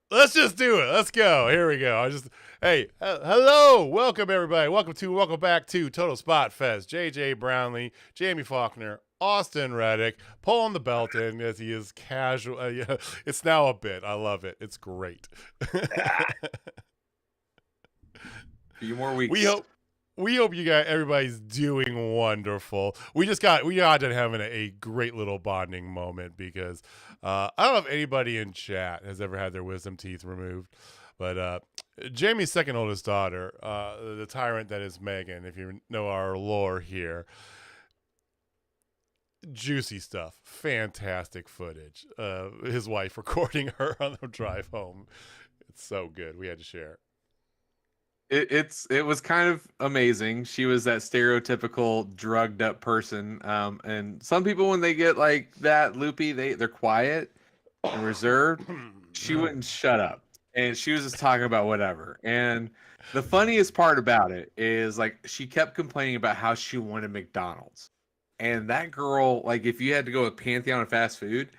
Let's just do it. Let's go. Here we go. Hello, welcome everybody. Welcome back to Total Spotfest. JJ Brownlee, Jamie Faulkner, Austin Reddick, pulling the belt in as he is casual. It's now a bit. I love it. It's great. Few more weeks. We hope everybody's doing wonderful. We got done having a great little bonding moment because I don't know if anybody in chat has ever had their wisdom teeth removed, but Jamie's second oldest daughter, the tyrant that is Megan, if you know our lore here, juicy stuff, fantastic footage. His wife recording her on the drive home. It's so good. We had to share. It was kind of amazing. She was that stereotypical drugged up person. And some people, when they get like that loopy, they're quiet and reserved. She wouldn't shut up, and she was just talking about whatever. And the funniest part about it is like she kept complaining about how she wanted McDonald's. And that girl, like if you had to go with Pantheon of fast food,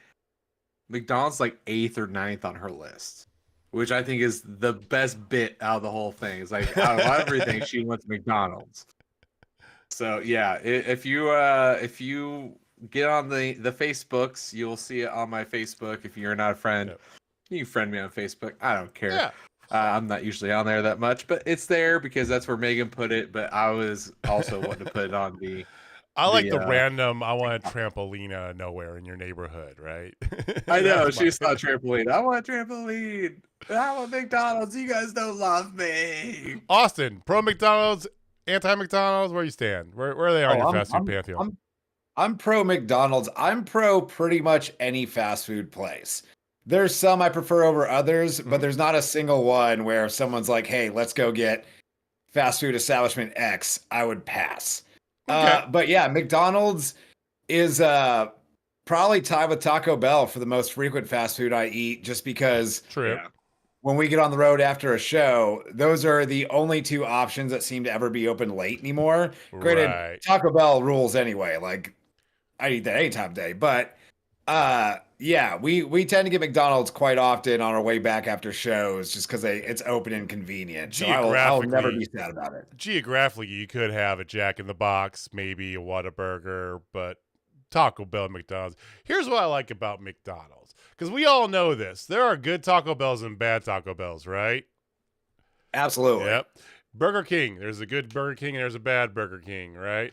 McDonald's like 8th or 9th on her list. Which I think is the best bit out of the whole thing. It's like out of everything, she went to McDonald's. So yeah, if you get on the Facebooks, you'll see it on my Facebook. If you're not a friend, you can friend me on Facebook. I don't care. Yeah. I'm not usually on there that much, but it's there because that's where Megan put it. But I was also wanting to put it on the. I like the random, I want a trampoline out of nowhere in your neighborhood, right? I know, she saw a trampoline. I want a trampoline. I want McDonald's. You guys don't love me. Austin, pro McDonald's, anti McDonald's, where you stand? Where are they on your fast food pantheon? I'm pro McDonald's. I'm pro pretty much any fast food place. There's some I prefer over others, but there's not a single one where if someone's like, hey, let's go get fast food establishment X, I would pass. Okay. But yeah, McDonald's is probably tied with Taco Bell for the most frequent fast food I eat, just because when we get on the road after a show, those are the only two options that seem to ever be open late anymore. Granted, Taco Bell rules anyway. Like I'd eat that any time of day. But yeah, we tend to get McDonald's quite often on our way back after shows just because it's open and convenient. So I'll never be sad about it. Geographically, you could have a Jack in the Box, maybe a Whataburger, but Taco Bell and McDonald's. Here's what I like about McDonald's, because we all know this. There are good Taco Bells and bad Taco Bells, right? Absolutely. Yep. Burger King. There's a good Burger King and there's a bad Burger King, right?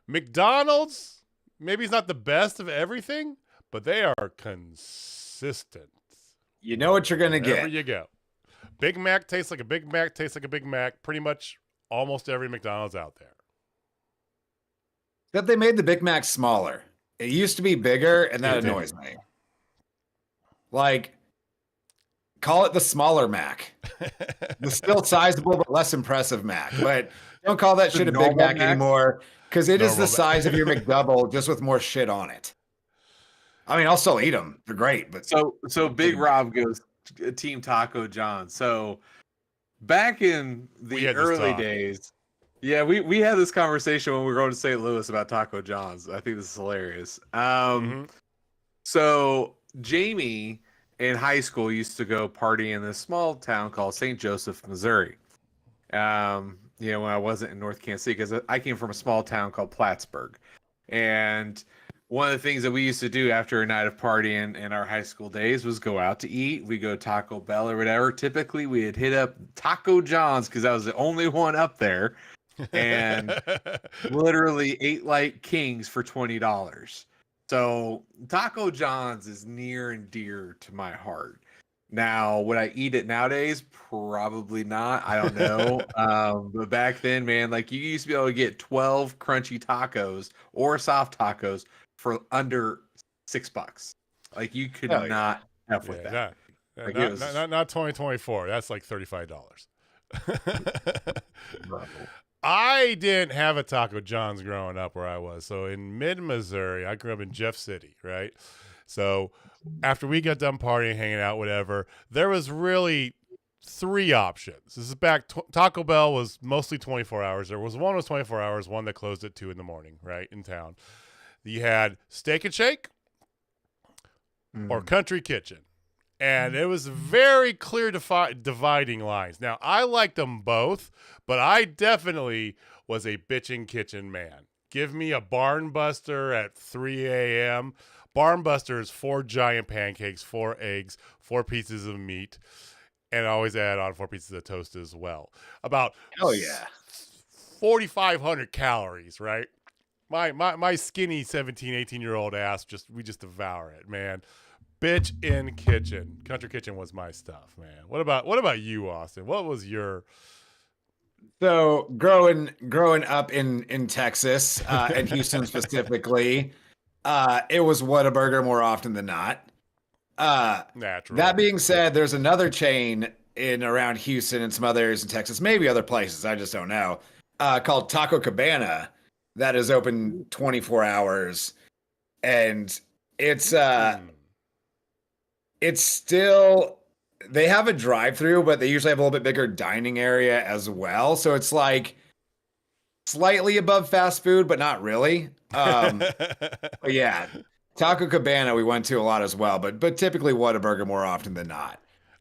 McDonald's, maybe it's not the best of everything, but they are consistent. You know what you're going to get. Wherever you go. Big Mac tastes like a Big Mac, tastes like a Big Mac. Pretty much almost every McDonald's out there. Except they made the Big Mac smaller. It used to be bigger, and that annoys me. Like, call it the smaller Mac. The still sizable but less impressive Mac. But don't call that shit a Big Mac anymore, because it is the size of your McDouble, just with more shit on it. I mean, I'll still eat them. They're great. But so Big Rob goes Team Taco John. So back in the early days, yeah, we had this conversation when we were going to St. Louis about Taco John's. I think this is hilarious. So Jamie in high school used to go party in this small town called St. Joseph, Missouri. When I wasn't in North Kansas City, because I came from a small town called Plattsburgh. And one of the things that we used to do after a night of partying in our high school days was go out to eat. We go Taco Bell or whatever. Typically, we'd hit up Taco John's because that was the only one up there. And literally ate like kings for $20. So Taco John's is near and dear to my heart. Now, would I eat it nowadays? Probably not. I don't know. But back then, man, like you used to be able to get 12 crunchy tacos or soft tacos for under $6. Like you could not F with that. Not 2024. That's like $35. I didn't have a Taco John's growing up where I was. So in mid-Missouri, I grew up in Jeff City, right? So after we got done partying, hanging out, whatever, there was really 3 options. This is back. Taco Bell was mostly 24 hours. There was 24 hours, one that closed at 2 in the morning, right, in town. You had Steak and Shake or Country Kitchen. And it was very clear dividing lines. Now, I liked them both, but I definitely was a bitchin' kitchen man. Give me a Barn Buster at 3 a.m. Barn Buster is 4 giant pancakes, 4 eggs, 4 pieces of meat, and I always add on 4 pieces of toast as well. About 4,500 calories, right? My skinny 17, 18-year-old ass, we just devour it, man. Bitch in kitchen. Country Kitchen was my stuff, man. What about you, Austin? What was your... So growing up in Texas and Houston specifically, it was Whataburger more often than not. Natural. That being said, there's another chain in around Houston and some others in Texas, maybe other places, I just don't know, called Taco Cabana that is open 24 hours. And it's still, they have a drive-through, but they usually have a little bit bigger dining area as well. So it's like slightly above fast food, but not really. But yeah, Taco Cabana we went to a lot as well, but typically Whataburger more often than not.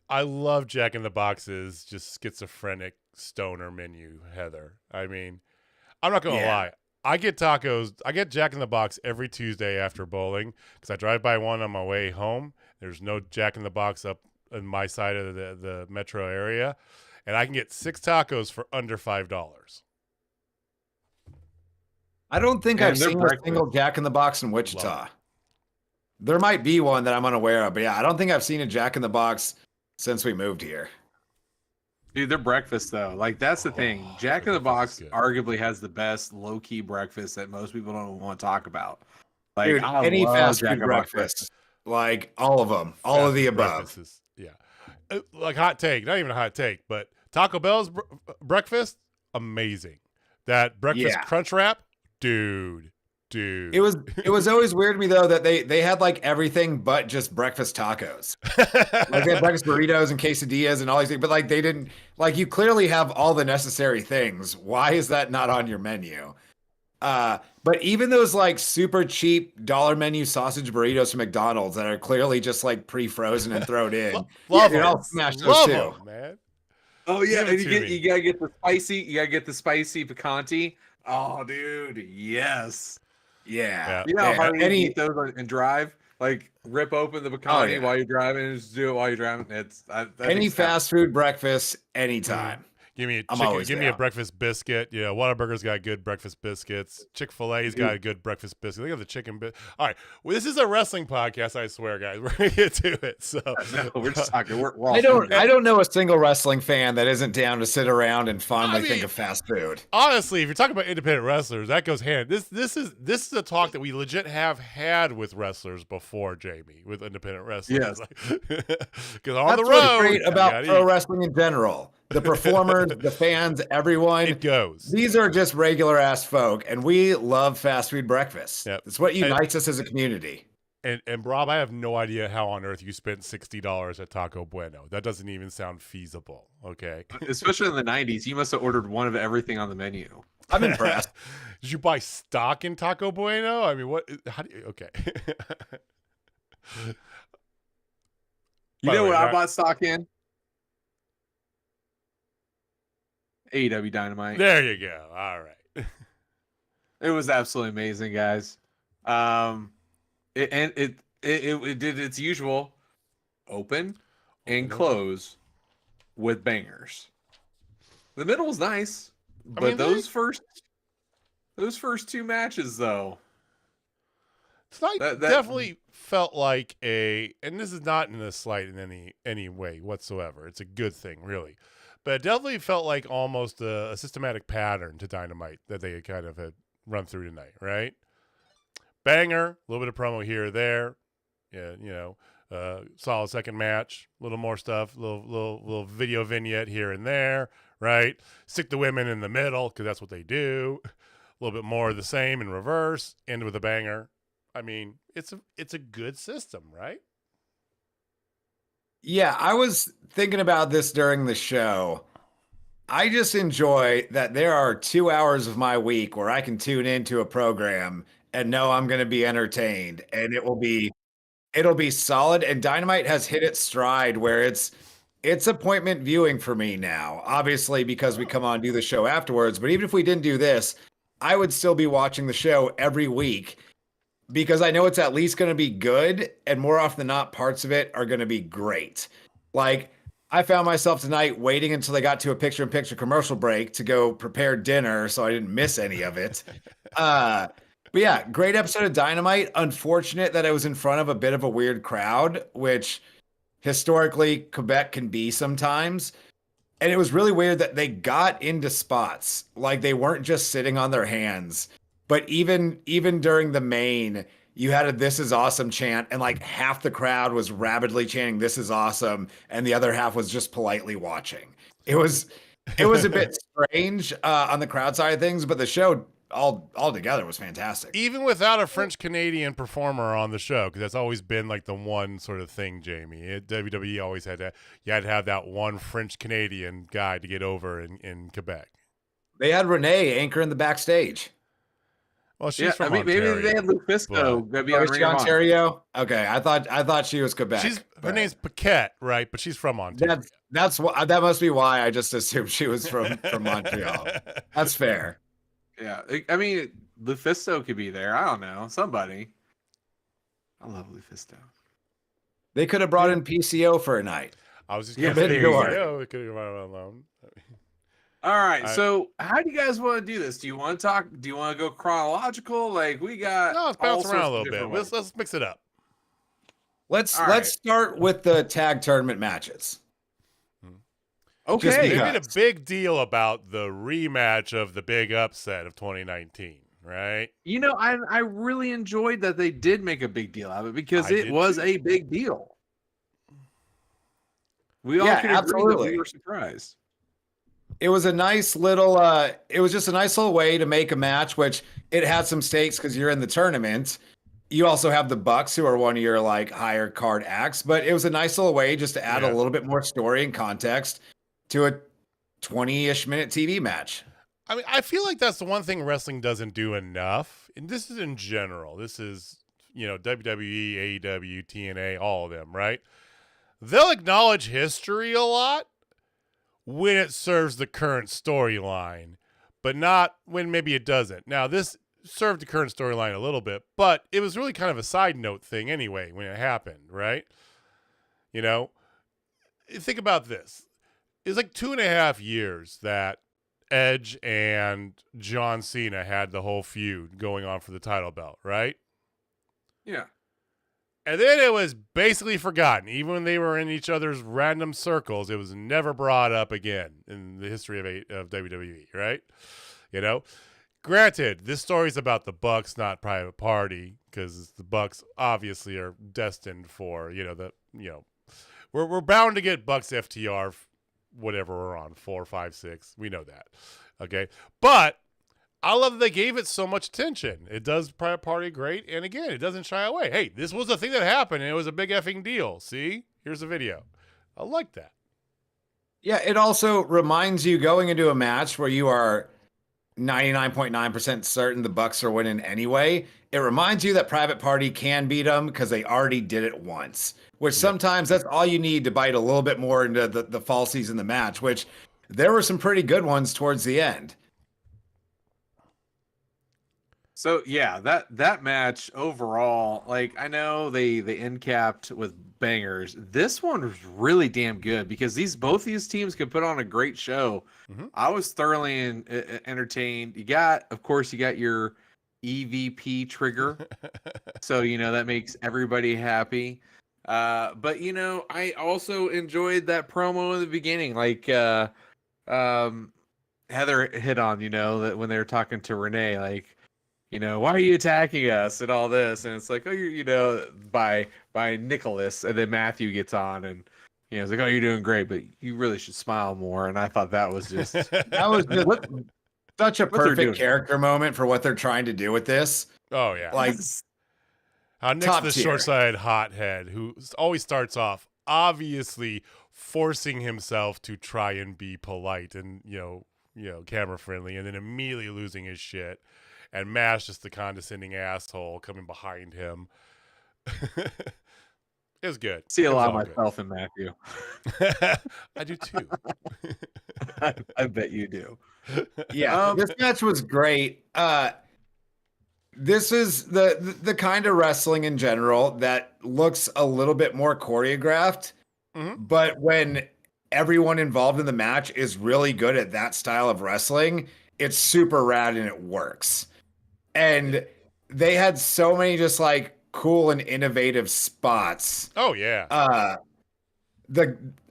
I love Jack in the Box's just schizophrenic stoner menu, Heather. I mean, I'm not gonna lie. I get Jack in the Box every Tuesday after bowling because I drive by one on my way home. There's no Jack in the Box up in my side of the metro area, and I can get 6 tacos for under $5. I don't think I've seen a single Jack in the Box in Wichita. There might be one that I'm unaware of, but yeah, I don't think I've seen a Jack in the Box since we moved here. Dude, their breakfast though, like that's the thing. Jack in the Box arguably has the best low-key breakfast that most people don't want to talk about. Like dude, any fast food breakfast, like all of them, all of the above. Yeah, like hot take, not even a hot take, but Taco Bell's breakfast, amazing. That breakfast crunch wrap, dude. It was always weird to me though that they had like everything but just breakfast tacos. Like they had breakfast burritos and quesadillas and all these things, but like they didn't, like you clearly have all the necessary things. Why is that not on your menu? But even those like super cheap dollar menu sausage burritos from McDonald's that are clearly just like pre-frozen and thrown in, Love dude, them. I'll smash those Love too. them, man. Oh yeah, Give it and to me. you gotta get the spicy picante. Oh dude, yes. Yeah. You know how Yeah, hard it is to eat those and drive? Like rip open the picante yeah. while you're driving and just do it while you're driving. Any fast food breakfast, anytime. Give me a I'm chicken. always Give me a down. breakfast biscuit. Yeah, Whataburger's got good breakfast biscuits. Chick-fil-A's got a good breakfast biscuit. They got the chicken bit. All right, well, this is a wrestling podcast. I swear, guys, we're gonna get to it. So No, we're just talking. We're all I don't know a single wrestling fan that isn't down to sit around and fondly think of fast food. Honestly, if you're talking about independent wrestlers, that goes hand. This is a talk that we legit have had with wrestlers before, Jamie, with independent wrestlers. Yes. Because on That's the what's road, great you about gotta pro eat. wrestling in general. The performers, the fans, everyone. It goes. These are just regular ass folk, and we love fast food breakfast. Yep. It's what unites us as a community. And Rob, I have no idea how on earth you spent $60 at Taco Bueno. That doesn't even sound feasible. Okay. Especially in the 90s, you must have ordered one of everything on the menu. I'm impressed. Did you buy stock in Taco Bueno? I mean, what? How do you? Okay. You By the know way, what I that- bought stock in? AEW Dynamite. There you go. All right. It was absolutely amazing, guys. It did its usual open and close with bangers. The middle was nice, but mean, those first two matches though. It's not That- definitely felt like and this is not in a slight in any way whatsoever. It's a good thing, really. But it definitely felt like almost a systematic pattern to Dynamite that they kind of had run through tonight, right? Banger, a little bit of promo here or there. Yeah, solid second match, a little more stuff, little video vignette here and there, right? Stick the women in the middle because that's what they do. A little bit more of the same in reverse, end with a banger. I mean, it's a good system, right? Yeah, I was thinking about this during the show. I just enjoy that there are 2 hours of my week where I can tune into a program and know I'm going to be entertained, and it'll be solid. And Dynamite has hit its stride where it's appointment viewing for me now. Obviously, because we come on and do the show afterwards. But even if we didn't do this, I would still be watching the show every week because I know it's at least going to be good, and more often than not, parts of it are going to be great. Like, I found myself tonight waiting until they got to a picture-in-picture commercial break to go prepare dinner so I didn't miss any of it. But yeah, great episode of Dynamite. Unfortunate that I was in front of a bit of a weird crowd, which historically Quebec can be sometimes. And it was really weird that they got into spots. Like, they weren't just sitting on their hands. But even during the main, you had a "This is awesome" chant, and like half the crowd was rabidly chanting "This is awesome," and the other half was just politely watching. It was a bit strange on the crowd side of things, but the show all together was fantastic. Even without a French Canadian performer on the show, because that's always been like the one sort of thing, Jamie. WWE always had that. You had to have that one French Canadian guy to get over in Quebec. They had Renee anchor in the backstage. Well, she's from Ontario. maybe they had Lufisto but- be on Oh, is she Ring of Honor. Ontario? Okay, I thought she was Quebec. Her but name's Paquette, right? But she's from Ontario. that's what that must be why I just assumed she was from Montreal. That's fair. Yeah, I mean, Lufisto could be there. I don't know. Somebody. I love Lufisto. They could have brought in PCO for a night. I was just Yeah, going to there say, you go. we could have gone alone. All right. So, how do you guys want to do this? Do you want to talk? Do you want to go chronological? Like we got. No, let's all bounce sorts around a of little bit. different Let's ways. mix it up. Let's All right. start with the tag tournament matches. Okay. They because- made a big deal about the rematch of the big upset of 2019, right? You know, I really enjoyed that they did make a big deal out of it because I it did was too. a big deal. We all Yeah, can agree that absolutely. we were surprised. It was a nice little it was just a nice little way to make a match, which it had some stakes because you're in the tournament. You also have the Bucks, who are one of your like higher card acts, but it was a nice little way just to add Yeah. a little bit more story and context to a 20-ish minute TV match. I mean, I feel like that's the one thing wrestling doesn't do enough. And this is in general. This is, WWE, AEW, TNA, all of them, right? They'll acknowledge history a lot when it serves the current storyline, but not when maybe it doesn't. Now, this served the current storyline a little bit, but it was really kind of a side note thing anyway when it happened, right? Think about this. It's like 2.5 years that Edge and John Cena had the whole feud going on for the title belt, right? Yeah. And then it was basically forgotten. Even when they were in each other's random circles, it was never brought up again in the history of WWE, right? Granted, this story's about the Bucks, not Private Party, because the Bucks obviously are destined for, we're bound to get Bucks FTR, whatever we're on, 4, 5, 6. We know that. Okay. But I love that they gave it so much attention. It does Private Party great. And again, it doesn't shy away. Hey, this was a thing that happened and it was a big effing deal. See? Here's a video. I like that. Yeah, it also reminds you going into a match where you are 99.9% certain the Bucks are winning anyway. It reminds you that Private Party can beat them because they already did it once, which sometimes that's all you need to bite a little bit more into the falsies in the match, which there were some pretty good ones towards the end. So yeah, that match overall, like I know they end capped with bangers. This one was really damn good because both these teams could put on a great show. Mm-hmm. I was thoroughly entertained. Of course, you got your EVP trigger, so that makes everybody happy. But I also enjoyed that promo in the beginning, like Heather hit on, that when they were talking to Renee, like. Why are you attacking us and all this? And it's like, oh, you're, by Nicholas. And then Matthew gets on and, it's like, oh, you're doing great, but you really should smile more. And I thought that was just such a perfect character moment for what they're trying to do with this. Oh, yeah. Like, how Nick's the short-sighted hothead who always starts off obviously forcing himself to try and be polite and, camera friendly, and then immediately losing his shit. And Mash just the condescending asshole coming behind him. It was good. See a lot of myself in Matthew. I do too. I bet you do. Yeah, this match was great. This is the kind of wrestling in general that looks a little bit more choreographed, but when everyone involved in the match is really good at that style of wrestling, it's super rad and it works. And they had so many just like cool and innovative spots. Oh yeah.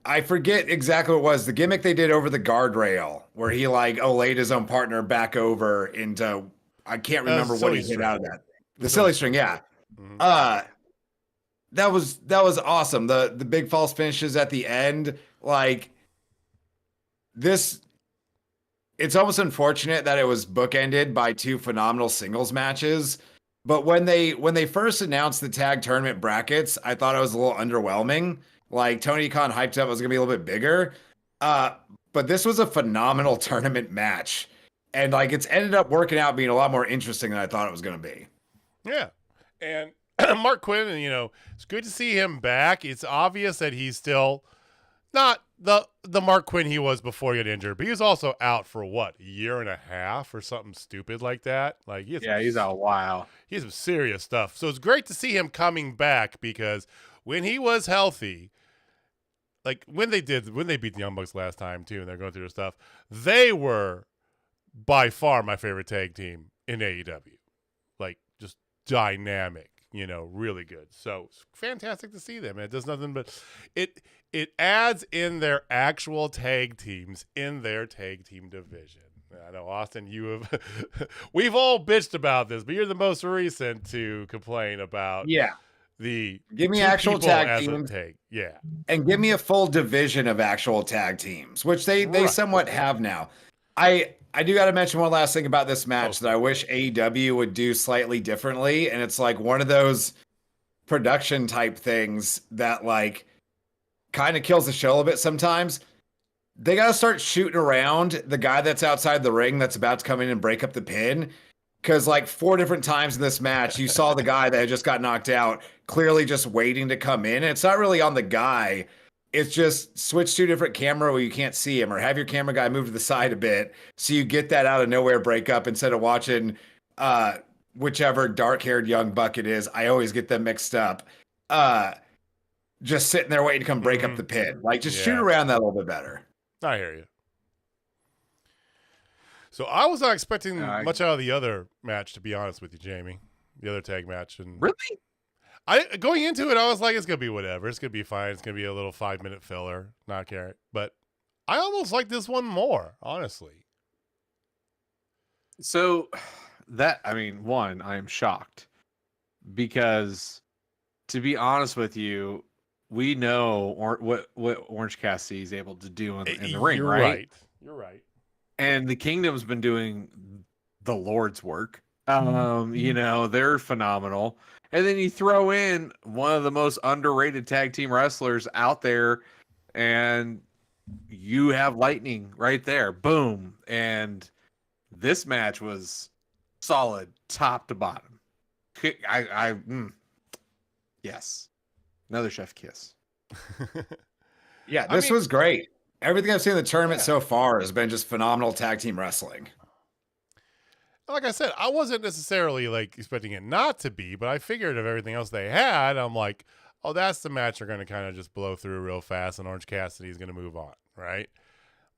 I forget exactly what it was. The gimmick they did over the guardrail where he laid his own partner back over into, I can't remember what he hit out of that. The silly string, yeah. Mm-hmm. That was awesome. The big false finishes at the end, like this. It's almost unfortunate that it was bookended by two phenomenal singles matches. But when they first announced the tag tournament brackets, I thought it was a little underwhelming. Like Tony Khan hyped up it was gonna be a little bit bigger. But this was a phenomenal tournament match. And like it's ended up working out being a lot more interesting than I thought it was gonna be. Yeah. And Mark Quinn, it's good to see him back. It's obvious that he's still not the Mark Quinn he was before he got injured, but he was also out for a year and a half or something stupid like that. Like he's out a while. He has some serious stuff. So it's great to see him coming back because when he was healthy, like when they beat the Young Bucks last time too, and they're going through their stuff, they were by far my favorite tag team in AEW. Like just dynamic, really good. So it's fantastic to see them. And it does nothing but it adds in their actual tag teams in their tag team division. I know, Austin, we've all bitched about this, but you're the most recent to complain about give me actual tag teams. Yeah. And give me a full division of actual tag teams, which they somewhat have now. I do got to mention one last thing about this match that I wish AEW would do slightly differently. And it's like one of those production type things that like kind of kills the show a bit sometimes. they got to start shooting around the guy that's outside the ring that's about to come in and break up the pin. Because like 4 different times in this match, you saw the guy that had just got knocked out clearly just waiting to come in. And it's not really on the guy. It's just switch to a different camera where you can't see him, or have your camera guy move to the side a bit so you get that out of nowhere breakup instead of watching whichever dark-haired young buck it is. I always get them mixed up. Just sitting there waiting to come break up the pin. Like, just shoot around that a little bit better. I hear you. So I was not expecting much out of the other match, to be honest with you, Jamie. The other tag match. And really? Going into it, I was like, it's gonna be whatever. It's gonna be fine. It's gonna be a little 5-minute filler. Not caring. But I almost like this one more, honestly. So one, I am shocked because, to be honest with you, we know what Orange Cassidy is able to do in the ring, right? You're right. And the Kingdom's been doing the Lord's work. They're phenomenal. And then you throw in one of the most underrated tag team wrestlers out there, and you have Lightning right there. Boom. And this match was solid top to bottom. Yes. Another chef kiss. Yeah, this was great. Everything I've seen in the tournament so far has been just phenomenal tag team wrestling. Like I said, I wasn't necessarily like expecting it not to be, but I figured of everything else they had, I'm like, oh, that's the match they're going to kind of just blow through real fast, and Orange Cassidy is going to move on, right?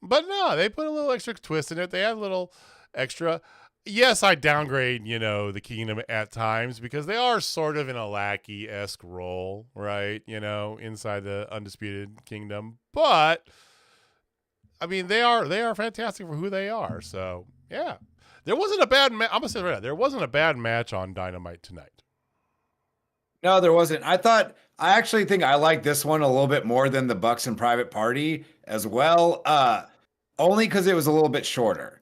But no, they put a little extra twist in it. They had a little extra. Yes, I downgrade, the Kingdom at times because they are sort of in a Lackey-esque role, right? Inside the Undisputed Kingdom. But I mean, they are fantastic for who they are. So yeah, there wasn't a bad. I'm gonna say right now, there wasn't a bad match on Dynamite tonight. No, there wasn't. I actually think I like this one a little bit more than the Bucks and Private Party as well. Only because it was a little bit shorter.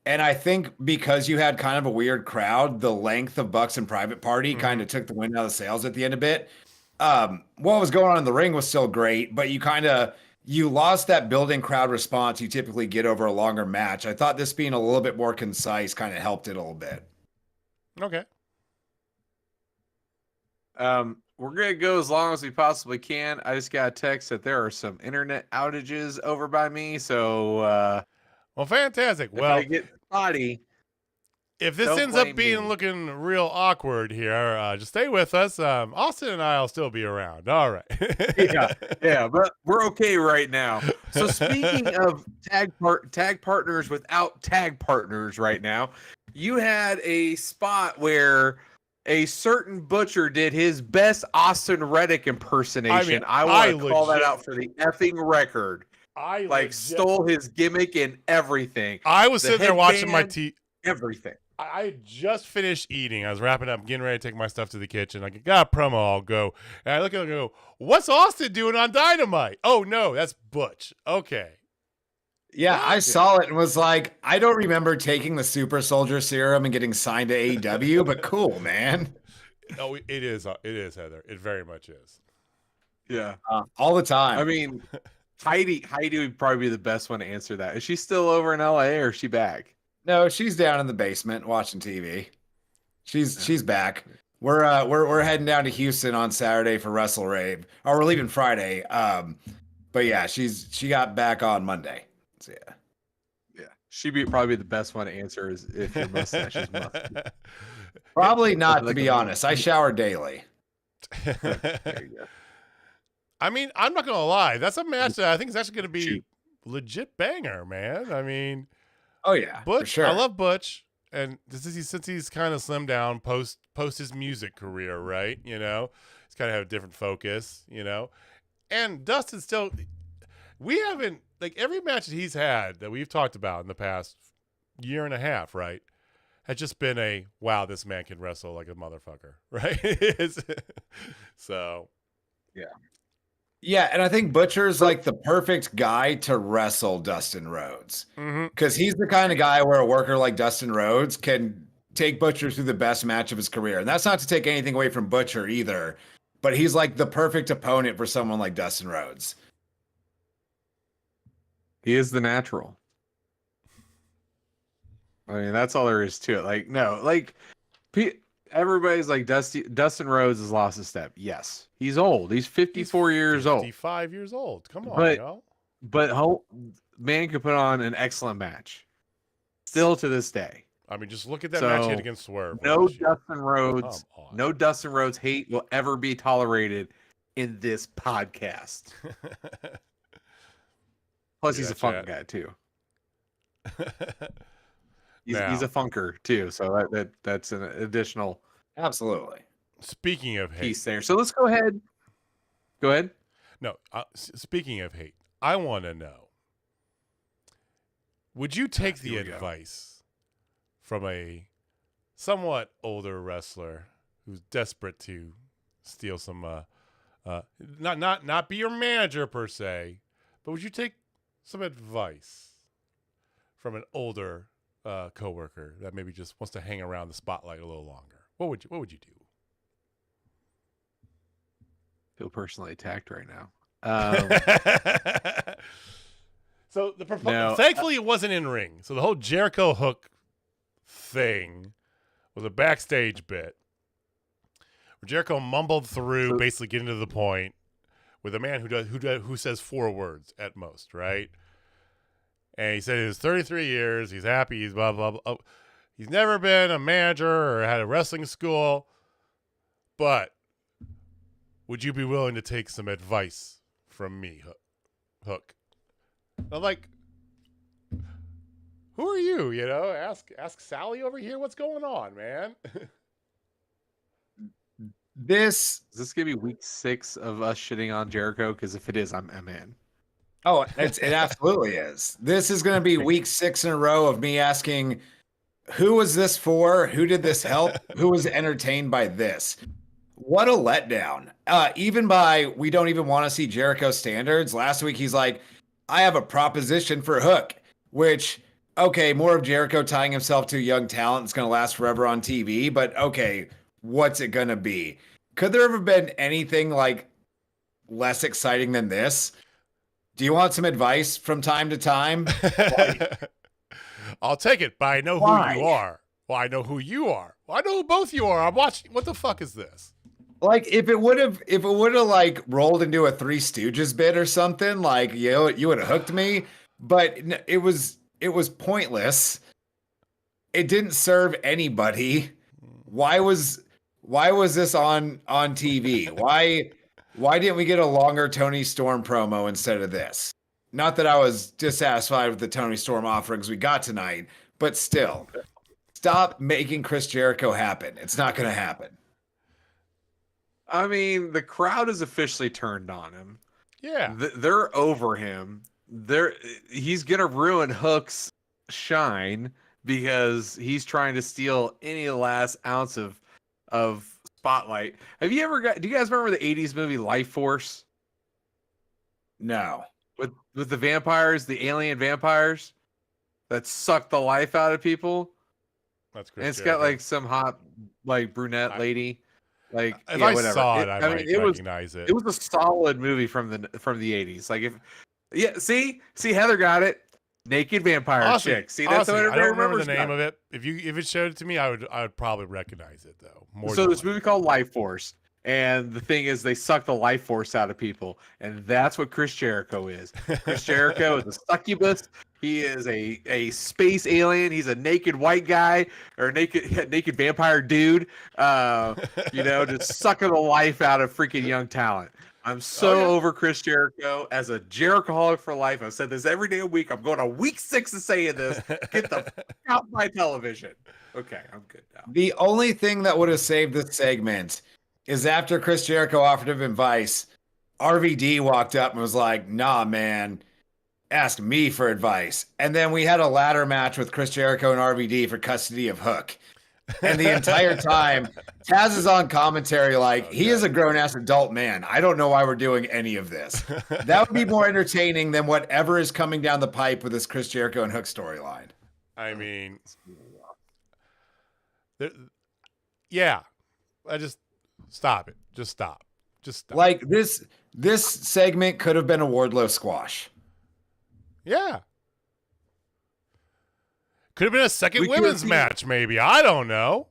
And I think because you had kind of a weird crowd, the length of Bucks and Private Party kind of took the wind out of the sails at the end a bit. What was going on in the ring was still great, but you lost that building crowd response you typically get over a longer match. I thought this being a little bit more concise kind of helped it a little bit. Okay. We're going to go as long as we possibly can. I just got a text that there are some internet outages over by me. So, well, fantastic. If I get spotty, if this ends up being looking real awkward here, just stay with us. Austin and I will still be around. All right. yeah, but we're okay right now. So speaking of tag partners without tag partners right now, you had a spot where a certain butcher did his best Austin Reddick impersonation. I want to call that out for the effing record. I stole his gimmick and everything. I was sitting there watching my TV. Everything. I just finished eating. I was wrapping up, getting ready to take my stuff to the kitchen. I got a promo, I'll go. And I look at it and go, what's Austin doing on Dynamite? Oh, no, that's Butch. Okay. Yeah, I saw it and was like, I don't remember taking the super soldier serum and getting signed to AEW, but cool, man. Oh, it is, Heather. It very much is. Yeah. All the time. I mean, Heidi would probably be the best one to answer that. Is she still over in LA or is she back? No, she's down in the basement watching TV. She's back. We're heading down to Houston on Saturday for Wrestle Rave. Or we're leaving Friday. But yeah, she got back on Monday. So yeah. She'd probably be the best one to answer is if your mustache is musty. Probably not, to be honest. I shower daily. There you go. I mean, I'm not gonna lie. That's a match that I think is actually gonna be legit banger, man. I mean, oh yeah, Butch. For sure. I love Butch, and since he's kind of slimmed down post his music career, right? He's kind of have a different focus, And Dustin still, we haven't every match that he's had that we've talked about in the past year and a half, right? Has just been a wow, this man can wrestle like a motherfucker, right? So, yeah. Yeah, and I think Butcher's like the perfect guy to wrestle Dustin Rhodes. Because he's the kind of guy where a worker like Dustin Rhodes can take Butcher through the best match of his career. And that's not to take anything away from Butcher either, but he's like the perfect opponent for someone like Dustin Rhodes. He is the natural. I mean, that's all there is to it. Like, no, like, everybody's like, Dustin Rhodes has lost a step. Yes, he's old. He's 54 years old. 55 years old. Come on, But y'all. Man could put on an excellent match. Still to this day. I mean, just look at that match he had against Swerve. No Dustin Rhodes hate will ever be tolerated in this podcast. Plus, he's a funk guy too. He's a funker too, so that's an additional Absolutely. Speaking of hate, piece there. So let's go ahead. Go ahead. No, speaking of hate, I want to know: would you take the advice from a somewhat older wrestler who's desperate to steal some, not be your manager per se, but would you take some advice from an older coworker that maybe just wants to hang around the spotlight a little longer? What would you do? Feel personally attacked right now. So thankfully it wasn't in ring. So the whole Jericho hook thing was a backstage bit where Jericho mumbled through, basically getting to the point with a man who says 4 words at most, right? And he said he was 33 years. He's happy. He's blah, blah, blah. Oh, he's never been a manager or had a wrestling school. But would you be willing to take some advice from me, Hook? I'm like, who are you? You know, ask Sally over here what's going on, man. Is this gonna be week 6 of us shitting on Jericho? Because if it is, I'm in. Oh, it absolutely is. This is going to be week 6 in a row of me asking, who was this for? Who did this help? Who was entertained by this? What a letdown. Even by, we don't even want to see Jericho standards. Last week, he's like, I have a proposition for Hook, which, okay, more of Jericho tying himself to young talent. It's going to last forever on TV, but okay, what's it going to be? Could there ever been anything like less exciting than this? Do you want some advice from time to time? I'll take it, but I know who you are. Well, I know who you are. Well, I know who both you are. I'm watching. What the fuck is this? Like, if it would have like rolled into a Three Stooges bit or something, like, you would have hooked me. But it was pointless. It didn't serve anybody. Why was this on TV? Why didn't we get a longer Tony Storm promo instead of this? Not that I was dissatisfied with the Tony Storm offerings we got tonight, but still, stop making Chris Jericho happen. It's not going to happen. I mean, the crowd is officially turned on him. Yeah. They're over him. He's going to ruin Hook's shine because he's trying to steal any last ounce of spotlight. Do you guys remember the 80s movie Life Force? No. With the vampires, the alien vampires that suck the life out of people? That's great. And it's got like some hot like brunette lady. Like, if yeah, I whatever. saw it, I might recognize it. It was a solid movie from the 80s. Like, see Heather got it. Naked vampire chick. See, that's what I don't remember the name of it. If it showed it to me, I would probably recognize it though. So this movie called Life Force, and the thing is, they suck the life force out of people, and that's what Chris Jericho is. Chris Jericho is a succubus. He is a space alien. He's a naked white guy or naked vampire dude. Just sucking the life out of freaking young talent. I'm over Chris Jericho as a Jerichoholic for life. I've said this every day a week. I'm going to week 6 of saying this. Get the fuck out my television. Okay, I'm good now. The only thing that would have saved this segment is after Chris Jericho offered him advice, RVD walked up and was like, nah, man, ask me for advice. And then we had a ladder match with Chris Jericho and RVD for custody of Hook. And the entire time, Taz is on commentary like, he is a grown-ass adult man. I don't know why we're doing any of this. That would be more entertaining than whatever is coming down the pipe with this Chris Jericho and Hook storyline. I mean, I just stop it. Just stop. Just stop. Like, this segment could have been a Wardlow squash. Yeah. Could have been a second We could've women's seen- match, maybe. I don't know.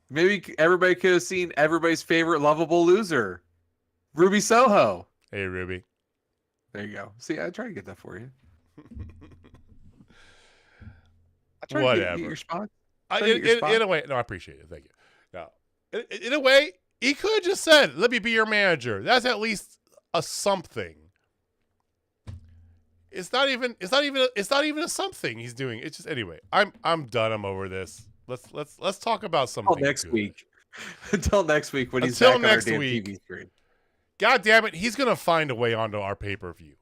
Maybe everybody could have seen everybody's favorite lovable loser, Ruby Soho. Hey, Ruby. There you go. See, I try to get that for you. I try to Whatever. get your spot. In a way, no, I appreciate it. Thank you. No, in a way, he could have just said, "Let me be your manager." That's at least a something. It's not even a something he's doing. It's just anyway. I'm done. I'm over this. Let's talk about something. Until next good. week. Until next week when he's Until back on our next damn week. TV screen. God damn it, he's gonna find a way onto our pay-per-view.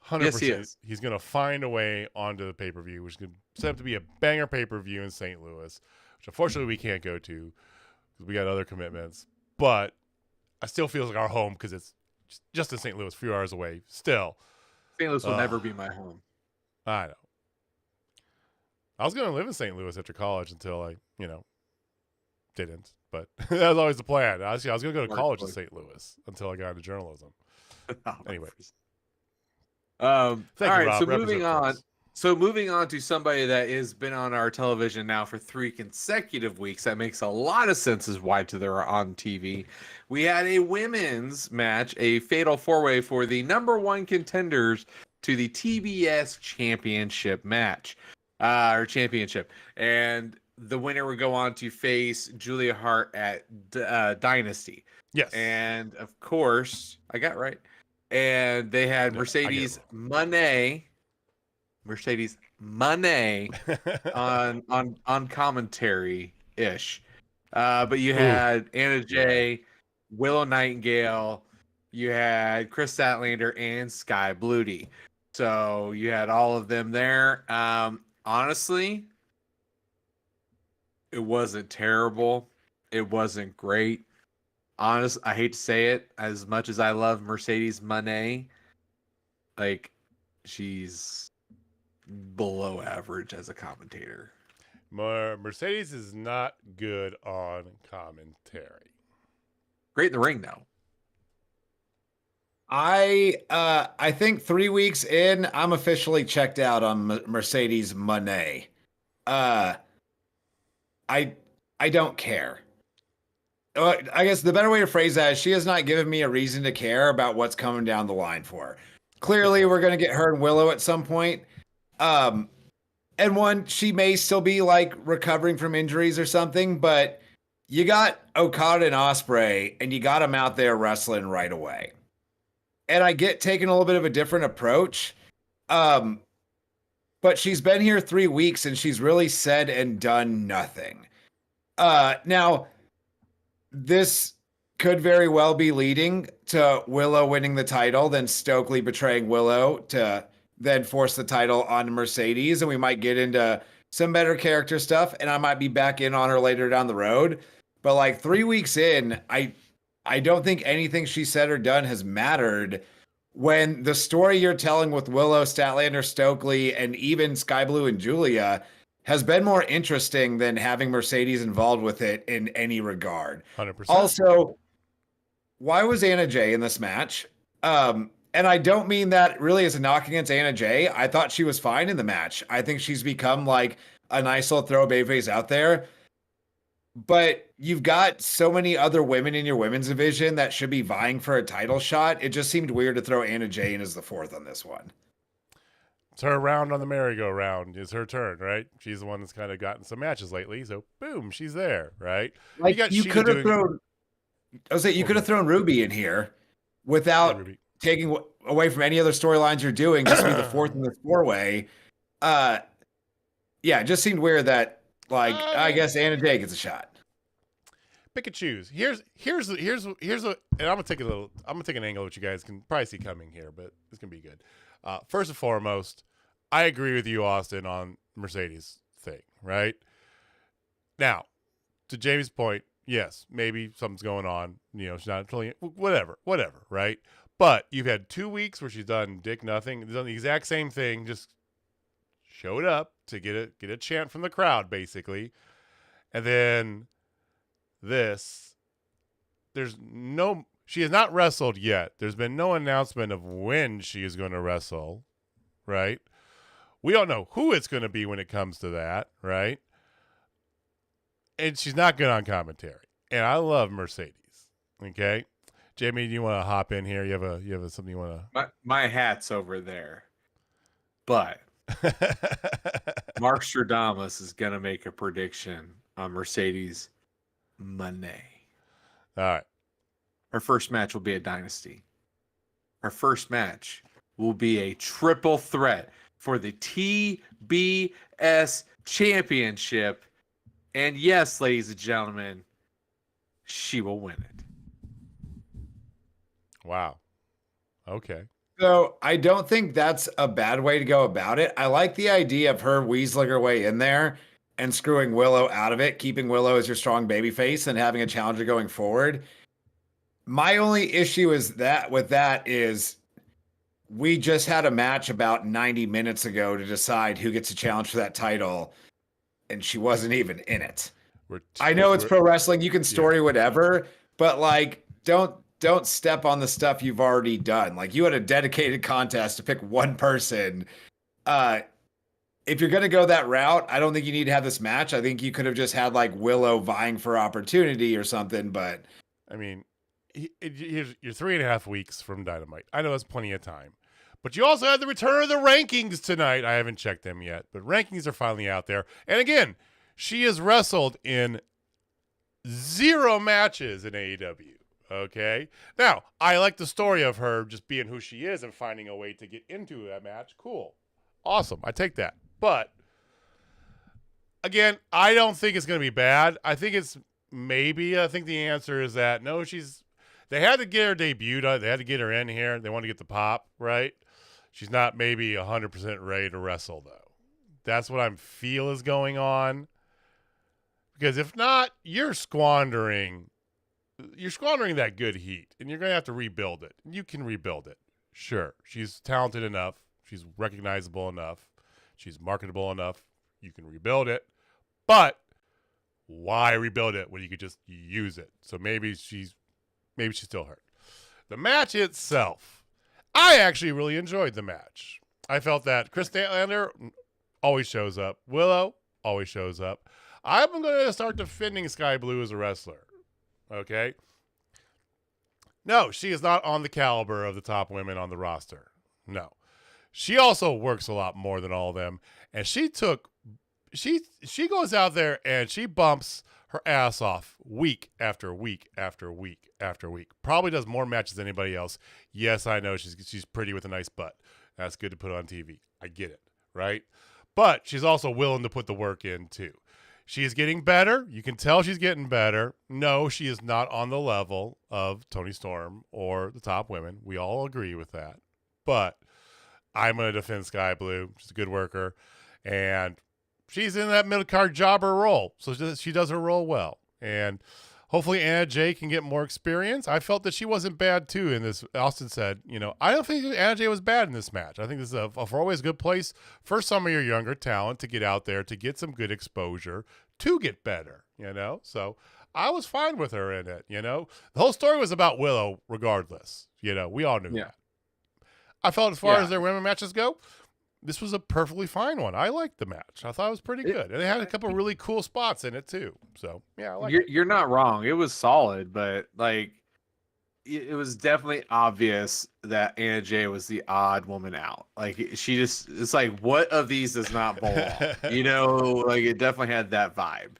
100%. Yes, he is. He's gonna find a way onto the pay-per-view, which is gonna set up to be a banger pay-per-view in St. Louis, which unfortunately we can't go to because we got other commitments. But I still feel like our home because it's just in St. Louis, a few hours away. Still, St. Louis will never be my home. I know. I was gonna live in St. Louis after college until I, didn't. But that was always the plan. I was gonna go to college in St. Louis until I got into journalism. Anyway. All right, Rob. so Represent moving on. folks. So moving on to somebody that has been on our television now for 3 consecutive weeks. That makes a lot of sense as why they're on TV. We had a women's match, a fatal 4-way for the number 1 contenders to the TBS championship match, or championship. And the winner would go on to face Julia Hart at Dynasty. Yes. And of course, I got it right. And they had No, Mercedes Moné on commentary ish. But you had Anna Jay, Willow Nightingale, you had Chris Statlander, and Sky Bluty. So you had all of them there. Honestly, it wasn't terrible. It wasn't great. I hate to say it, as much as I love Mercedes Moné, like, she's below average as a commentator. Mercedes is not good on commentary. Great in the ring, though. I think 3 weeks in, I'm officially checked out on Mercedes Moné. I don't care. I guess the better way to phrase that is she has not given me a reason to care about what's coming down the line for her. Clearly, we're going to get her and Willow at some point. And she may still be like recovering from injuries or something, but you got Okada and Ospreay, and you got them out there wrestling right away. And I get taking a little bit of a different approach. But she's been here 3 weeks, and she's really said and done nothing. Now, this could very well be leading to Willow winning the title, then Stokely betraying Willow to then force the title on Mercedes, and we might get into some better character stuff, and I might be back in on her later down the road. But like 3 weeks in, I don't think anything she said or done has mattered when the story you're telling with Willow, Statlander, Stokely, and even Sky Blue and Julia has been more interesting than having Mercedes involved with it in any regard. 100%. Also, why was Anna Jay in this match? And I don't mean that really as a knock against Anna Jay. I thought she was fine in the match. I think she's become like a nice little throw babyface out there. But you've got so many other women in your women's division that should be vying for a title shot. It just seemed weird to throw Anna Jay in as the 4th on this one. It's her round on the merry-go-round. It's her turn, right? She's the one that's kind of gotten some matches lately, so boom, she's there, right? Like you could have thrown. I was saying you could have thrown Ruby in here without taking away from any other storylines you're doing. Just be the 4th in this 4-way. Yeah, it just seemed weird that like I guess Anna Jay gets a shot. Pick and choose. Here's and I'm gonna take an angle that you guys can probably see coming here, but it's gonna be good. First and foremost, I agree with you, Austin, on Mercedes thing, right? Now, to Jamie's point, yes, maybe something's going on. She's not totally whatever, right? But you've had 2 weeks where she's done nothing, done the exact same thing, just showed up to get a chant from the crowd, basically. And then she has not wrestled yet. There's been no announcement of when she is going to wrestle, right? We don't know who it's going to be when it comes to that, right? And she's not good on commentary. And I love Mercedes. Okay, Jamie, do you want to hop in here? You have something you want My hat's over there, but to? Mark Stradamus is gonna make a prediction on Mercedes Monday. All right. Her first match will be a Dynasty. Her first match will be a triple threat for the TBS Championship. And yes, ladies and gentlemen, she will win it. Wow. Okay. So I don't think that's a bad way to go about it. I like the idea of her weaseling her way in there and screwing Willow out of it, keeping Willow as your strong baby face and having a challenger going forward. My only issue is that we just had a match about 90 minutes ago to decide who gets a challenge for that title, and she wasn't even in it. I know it's pro wrestling, you can story whatever, but like don't step on the stuff you've already done. Like, you had a dedicated contest to pick one person. If you're going to go that route, I don't think you need to have this match. I think you could have just had like Willow vying for opportunity or something, but I mean, you're 3.5 weeks from Dynamite. I know that's plenty of time. But you also had the return of the rankings tonight. I haven't checked them yet, but rankings are finally out there. And again, she has wrestled in 0 matches in AEW. Okay. Now, I like the story of her just being who she is and finding a way to get into that match. Cool. Awesome. I take that. But again, I don't think it's going to be bad. I think the answer is that no, they had to get her debuted. They had to get her in here. They want to get the pop, right? She's not maybe 100% ready to wrestle, though. That's what I feel is going on. Because if not, you're squandering that good heat, and you're going to have to rebuild it. You can rebuild it. Sure. She's talented enough. She's recognizable enough. She's marketable enough. You can rebuild it. But why rebuild it when you could just use it? So maybe she's still hurt. The match itself, I actually really enjoyed the match. I felt that Chris Statlander always shows up. Willow always shows up. I'm going to start defending Sky Blue as a wrestler. Okay? No, she is not on the caliber of the top women on the roster. No. She also works a lot more than all of them. And she goes out there and she bumps her ass off week after week after week after week. Probably does more matches than anybody else. Yes, I know she's pretty with a nice butt. That's good to put on TV. I get it, right? But she's also willing to put the work in too. She is getting better. You can tell she's getting better. No, she is not on the level of Toni Storm or the top women. We all agree with that. But I'm going to defend Sky Blue. She's a good worker. And she's in that middle card jobber role. So she does her role well. And hopefully Anna Jay can get more experience. I felt that she wasn't bad too in this. Austin said, I don't think Anna Jay was bad in this match. I think this is a always good place for some of your younger talent to get out there, to get some good exposure, to get better, So I was fine with her in it, The whole story was about Willow regardless. We all knew that. I felt as far as their women matches go, this was a perfectly fine one. I liked the match. I thought it was pretty good. And they had a couple of really cool spots in it too. So, yeah, I like it. You're not wrong. It was solid, but it was definitely obvious that Anna Jay was the odd woman out. It's like, what of these does not belong? It definitely had that vibe.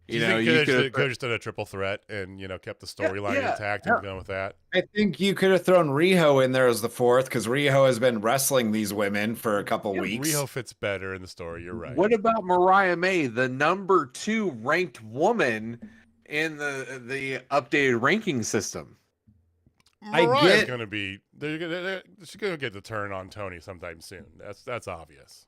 You could have just done a triple threat and kept the storyline intact and gone with that. I think you could have thrown Riho in there as the fourth, because Riho has been wrestling these women for a couple weeks. Riho fits better in the story. You're right. What about Mariah May, the number 2 ranked woman in the updated ranking system? Mariah's going to be. She's going to get the turn on Tony sometime soon. That's obvious.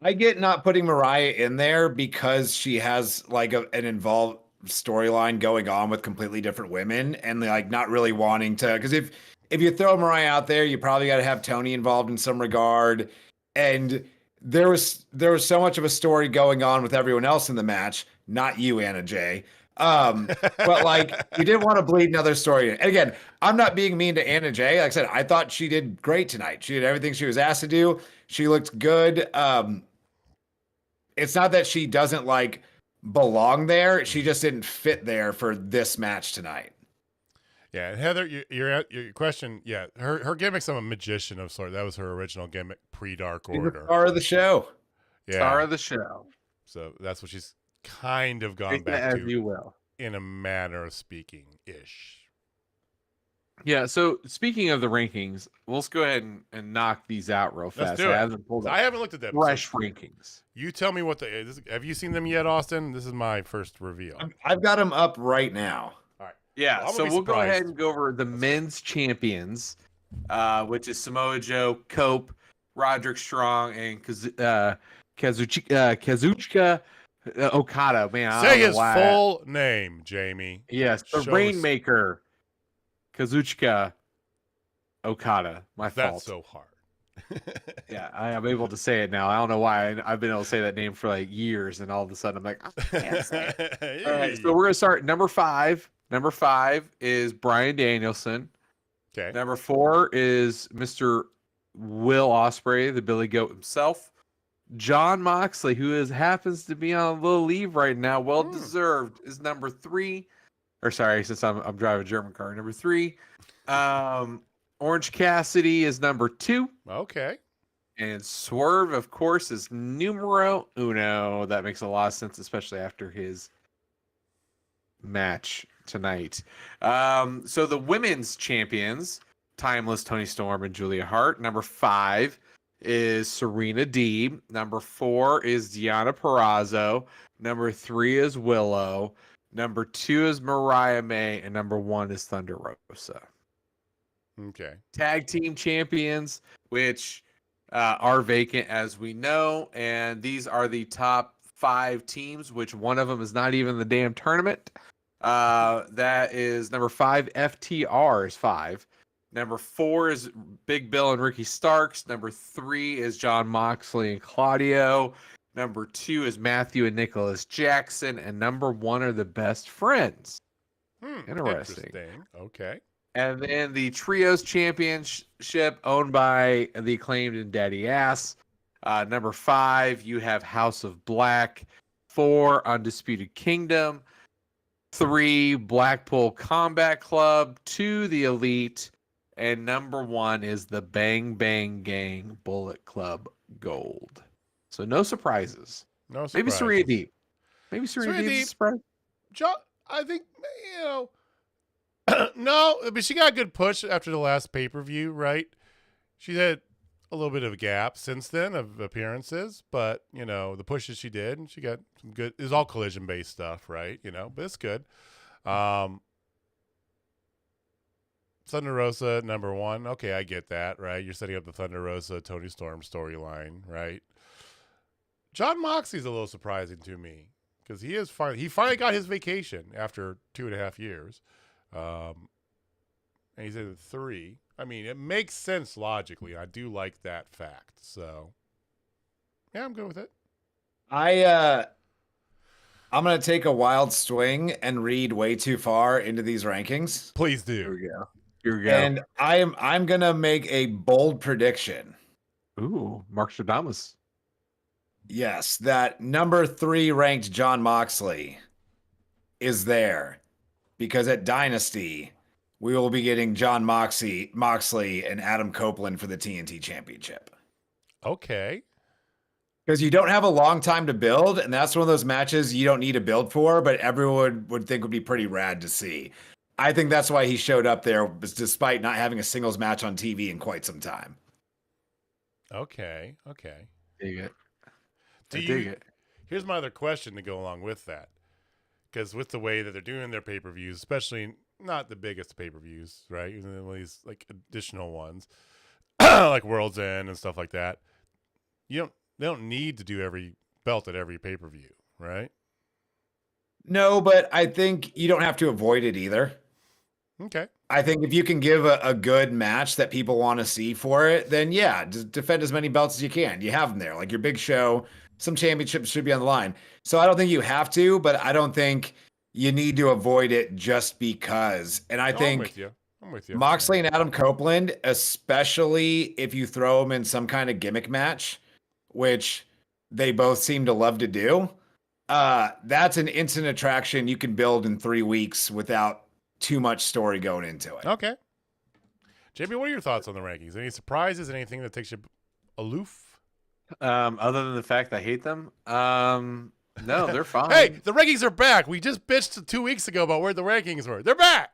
I get not putting Mariah in there because she has an involved storyline going on with completely different women, and not really wanting to, because if you throw Mariah out there, you probably got to have Tony involved in some regard. And there was so much of a story going on with everyone else in the match, not you, Anna Jay. But like, you didn't want to bleed another story. And again, I'm not being mean to Anna Jay. Like I said, I thought she did great tonight. She did everything she was asked to do. She looked good. It's not that she doesn't like belong there. She just didn't fit there for this match tonight. Yeah, and Heather, your question. Yeah, her gimmick's a magician of sort. That was her original gimmick pre-Dark She's Order. the star of the show. Yeah, Star of the show. so that's what she's kind of gone Take that back as to, you will. in a manner of speaking, ish. Yeah. So speaking of the rankings, let's go ahead and knock these out real fast. Let's do it. I haven't looked at them. fresh So rankings. you tell me what have you seen them yet, Austin? This is my first reveal. I've got them up right now. All right. Yeah, Well, so we'll go surprised. ahead and go over the men's champions, which is Samoa Joe, Cope, Roderick Strong, and Kazuchika Okada. Man, I Say don't know his why. full name, Jamie. Yes, the Show us- Rainmaker, Kazuchika Okada. My fault. That's so hard. Yeah, I am able to say it now. I don't know why I've been able to say that name for like years, and all of a sudden I'm like, I can't say it. All right, so we're gonna start number 5. Number 5 is Bryan Danielson. Okay. Number 4 is Mr. Will Ospreay, the Billy Goat himself. John Moxley, who happens to be on a little leave right now, well deserved, is number 3. Or sorry, since I'm driving a German car, number 3. Orange Cassidy is number 2. Okay. And Swerve, of course, is numero uno. That makes a lot of sense, especially after his match tonight. So the women's champions, Timeless, Toni Storm, and Julia Hart. Number 5 is Serena Deeb. Number 4 is Deonna Purrazzo. Number 3 is Willow. Number 2 is Mariah May. And number 1 is Thunder Rosa. Okay. Tag team champions, which are vacant as we know. And these are the top 5 teams, which one of them is not even the damn tournament. That is number 5, FTR is 5. Number 4 is Big Bill and Ricky Starks. Number 3 is John Moxley and Claudio. Number 2 is Matthew and Nicholas Jackson. And number 1 are the Best Friends. Interesting. Okay. And then the Trios Championship, owned by the Acclaimed and Daddy Ass. Number 5, you have House of Black. 4, Undisputed Kingdom. 3, Blackpool Combat Club. 2, The Elite. And number 1 is the Bang Bang Gang Bullet Club Gold. So no surprises. No surprise. Maybe Serena Deeb. Maybe Serena Serena Deeb Deeb. is a surprise. I think, no, but she got a good push after the last pay-per-view, right? She had a little bit of a gap since then of appearances, but, the pushes she did, and she got some good, it was all collision-based stuff, right? But it's good. Thunder Rosa, number 1. Okay, I get that, right? You're setting up the Thunder Rosa, Toni Storm storyline, right? John Moxley's a little surprising to me because he finally got his vacation after 2.5 years. And he's in 3. I mean, it makes sense logically. I do like that fact. So, yeah, I'm good with it. I'm gonna take a wild swing and read way too far into these rankings. Please Here do. we go. Here we go. And I'm gonna make a bold prediction. Ooh, Mark Stradamus. Yes, that number 3 ranked John Moxley is there because at Dynasty we will be getting John Moxley and Adam Copeland for the TNT Championship. Okay. Because you don't have a long time to build, and that's one of those matches you don't need to build for, but everyone would think would be pretty rad to see. I think that's why he showed up there, despite not having a singles match on TV in quite some time. Okay. Dig it. Dig it. Here's my other question to go along with that. Because with the way that they're doing their pay-per-views, especially not the biggest pay-per-views, right? Even these like additional ones, like World's End and stuff like that. They don't need to do every belt at every pay-per-view, right? No, but I think you don't have to avoid it either. Okay. I think if you can give a good match that people want to see for it, then yeah, just defend as many belts as you can. You have them there, like your big show. Some championships should be on the line. So I don't think you have to, but I don't think you need to avoid it just because. And I No, think I'm with you. Moxley and Adam Copeland, especially if you throw them in some kind of gimmick match, which they both seem to love to do, that's an instant attraction you can build in 3 weeks without too much story going into it. Okay. JB, what are your thoughts on the rankings? Any surprises? Anything that takes you aloof? Other than the fact I hate them, no, they're fine. Hey, the rankings are back. We just bitched 2 weeks ago about where the rankings were. They're back.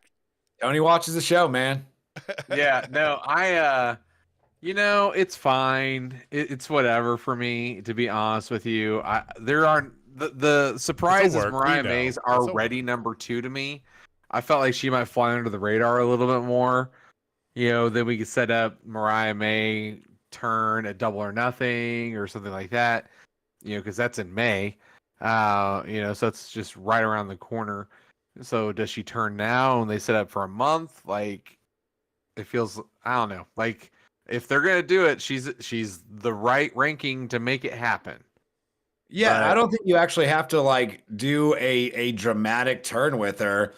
Tony watches the show, man. Yeah, no, it's fine. It's whatever for me, to be honest with you. There aren't the surprises. work, Mariah we know. May's It's a already number 2 to me. I felt like she might fly under the radar a little bit more. Then we could set up Mariah May turn at Double or Nothing or something like that. Because that's in May. So it's just right around the corner. So does she turn now and they set up for a month? Like, it feels, I don't know. Like, if they're gonna do it, she's the right ranking to make it happen. Yeah, But I don't think you actually have to like do a dramatic turn with her.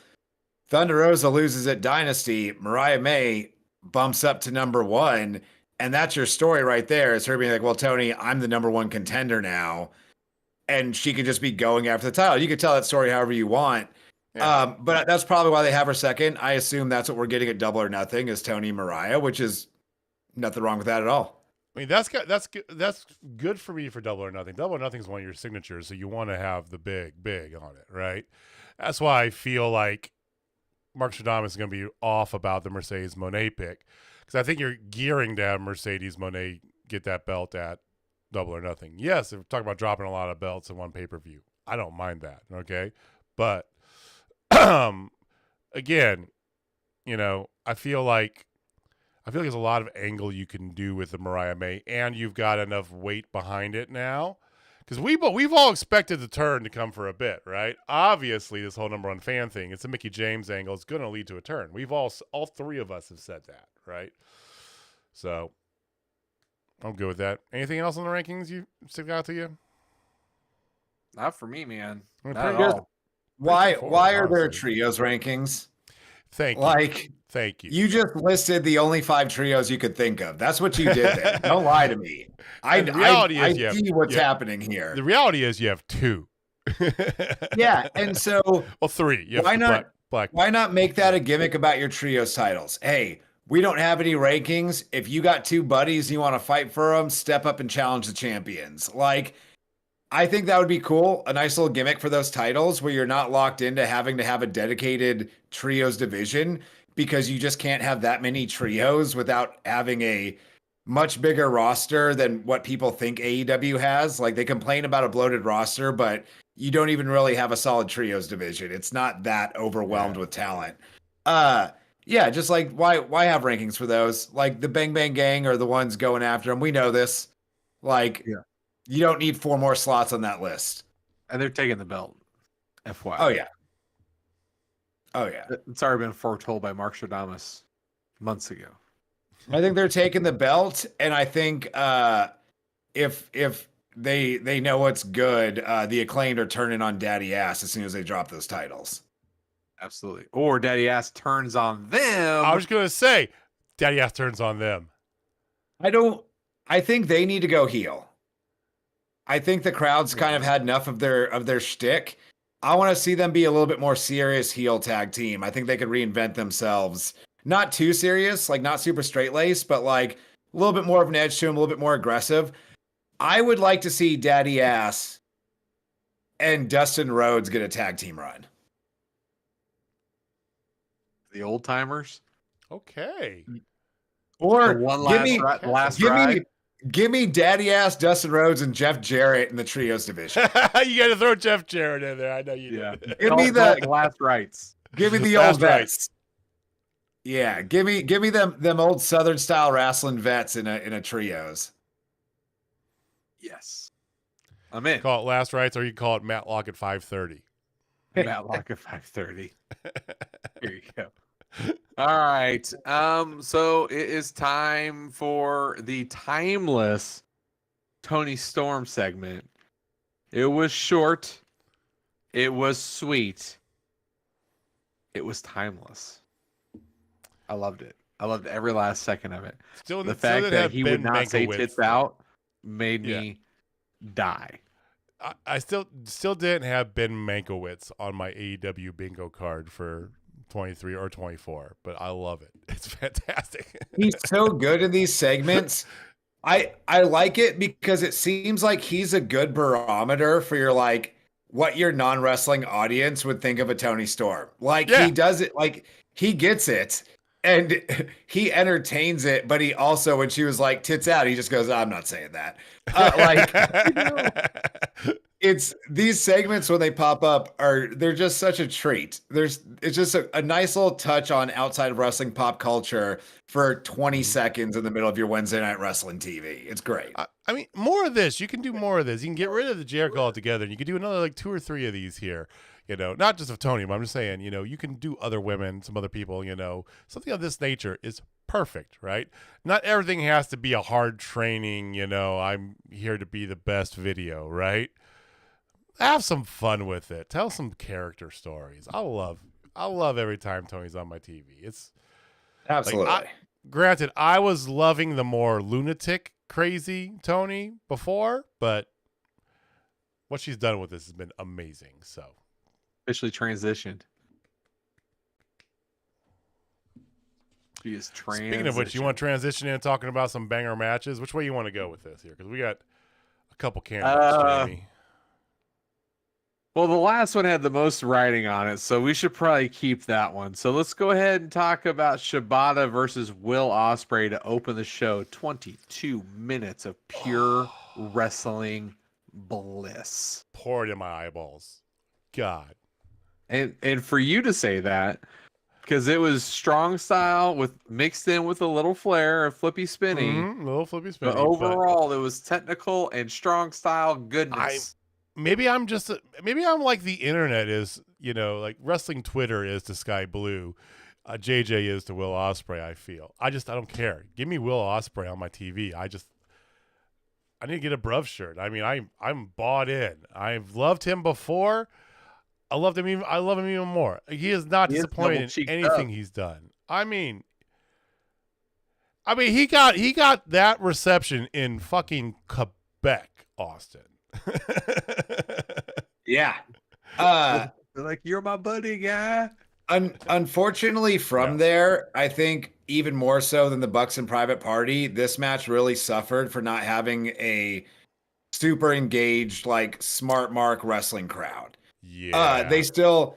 Thunder Rosa loses at Dynasty. Mariah May bumps up to number 1. And that's your story right there. Is her being like, well, Tony, I'm the number 1 contender now. And she could just be going after the title. You could tell that story however you want. Yeah. But that's probably why they have her second. I assume that's what we're getting at Double or Nothing is Tony Mariah, which is nothing wrong with that at all. I mean, that's good for me for Double or Nothing. Double or Nothing is one of your signatures, so you want to have the big on it, right? That's why I feel like Mark Stradamus is going to be off about the Mercedes Moné pick, because I think you're gearing to have Mercedes Moné get that belt at Double or Nothing. Yes, if we're talking about dropping a lot of belts in one pay-per-view, I don't mind that, okay? But again, I feel like there's a lot of angle you can do with the Mariah May, and you've got enough weight behind it now. Because we've all expected the turn to come for a bit, right? Obviously, this whole number 1 fan thing, it's a Mickie James angle. It's going to lead to a turn. We've all 3 of us have said that, right? So I'm good with that. Anything else on the rankings you stick out to you? not for me, man. I mean, Not at pretty good. all. Why are there honestly. trios rankings? Thank you. Like, Thank you. you just listed the only 5 trios you could think of. That's what you did there. Don't lie to me. I see what's happening here. The reality is you have 2. Yeah, and so well, 3. You have why not? Black. Why not make that a gimmick about your trios titles? Hey, we don't have any rankings. If you got 2 buddies and you want to fight for them, step up and challenge the champions. Like, I think that would be cool. A nice little gimmick for those titles where you're not locked into having to have a dedicated trios division, because you just can't have that many trios without having a much bigger roster than what people think AEW has. Like, they complain about a bloated roster, but you don't even really have a solid trios division. It's not that overwhelmed with talent. Yeah, just like why have rankings for those? Like, the Bang Bang Gang are the ones going after them. We know this. Like, you don't need 4 more slots on that list. And they're taking the belt. FYI. Oh yeah. It's already been foretold by Mark Stradamus months ago. I think they're taking the belt, and I think if they know what's good, the Acclaimed are turning on Daddy Ass as soon as they drop those titles. Absolutely. Or Daddy Ass turns on them. I was going to say, Daddy Ass turns on them. I think they need to go heel. I think the crowd's kind of had enough of their shtick. I want to see them be a little bit more serious heel tag team. I think they could reinvent themselves. Not too serious, like not super straight-laced, but like a little bit more of an edge to them, a little bit more aggressive. I would like to see Daddy Ass and Dustin Rhodes get a tag team run. The old timers. Okay. Or one last ride. Give me Daddy Ass, Dustin Rhodes, and Jeff Jarrett in the trios division. You got to throw Jeff Jarrett in there. I know you do. Give me the last rights. Give me the old vets. Yeah, give me them old Southern style wrestling vets in a trios. Yes, I'm in. Call it last rights, or you call it Matlock at 5:30. Matlock at 5:30. Here you go. All right. So it is time for the timeless Tony Storm segment. It was short. It was sweet. it was timeless. I loved it. I loved every last second of it. Still, The still fact didn't that have he Ben would not say Mankiewicz. tits out made Yeah. me die. I still didn't have Ben Mankiewicz on my AEW bingo card for 23 or 24, but I love it. It's fantastic. He's so good in these segments. I like it because it seems like he's a good barometer for your like what your non-wrestling audience would think of a Tony Storm. Like Yeah. he does it, like he gets it and he entertains it, but he also, when she was like tits out, he just goes, I'm not saying that. It's these segments when they pop up they're just such a treat. It's just a nice little touch on outside of wrestling pop culture for 20 seconds in the middle of your Wednesday night wrestling TV. It's great. I mean, more of this. You can do more of this. You can get rid of the Jericho altogether, and you can do another like 2 or 3 of these here. You know, not just of Tony, but I'm just saying, you know, you can do other women, some other people. You know, something of this nature is perfect, right? Not everything has to be a hard training. You know, I'm here to be the best video, right? Have some fun with it. Tell some character stories. I love every time Tony's on my TV. It's Absolutely. like, granted, I was loving the more lunatic, crazy Tony before, but what she's done with this has been amazing. So Officially transitioned. She is transitioned. speaking of which, you want to transition in talking about some banger matches? Which way you want to go with this here? Because we got a couple candidates, Jamie. Well, the last one had the most writing on it, so we should probably keep that one. So let's go ahead and talk about Shibata versus Will Ospreay to open the show. 22 minutes of pure wrestling bliss. Pour it in my eyeballs. God. And for you to say that, because it was strong style with mixed in with a little flair of flippy spinny. Little flippy spinny. But overall, it was technical and strong style goodness. Maybe I'm like the internet is, you know, like wrestling Twitter is to Sky Blue, JJ is to Will Ospreay. I feel I don't care. Give me Will Ospreay on my TV. I need to get a Bruv shirt. I mean, I'm bought in. I've loved him before. I love him even more. He is not disappointed in anything he's done. I mean, he got that reception in fucking Quebec, Austin. Yeah. They're like, you're my buddy, guy. Unfortunately, from there, I think even more so than the Bucks and Private Party, this match really suffered for not having a super engaged, like smart mark wrestling crowd. Yeah. They still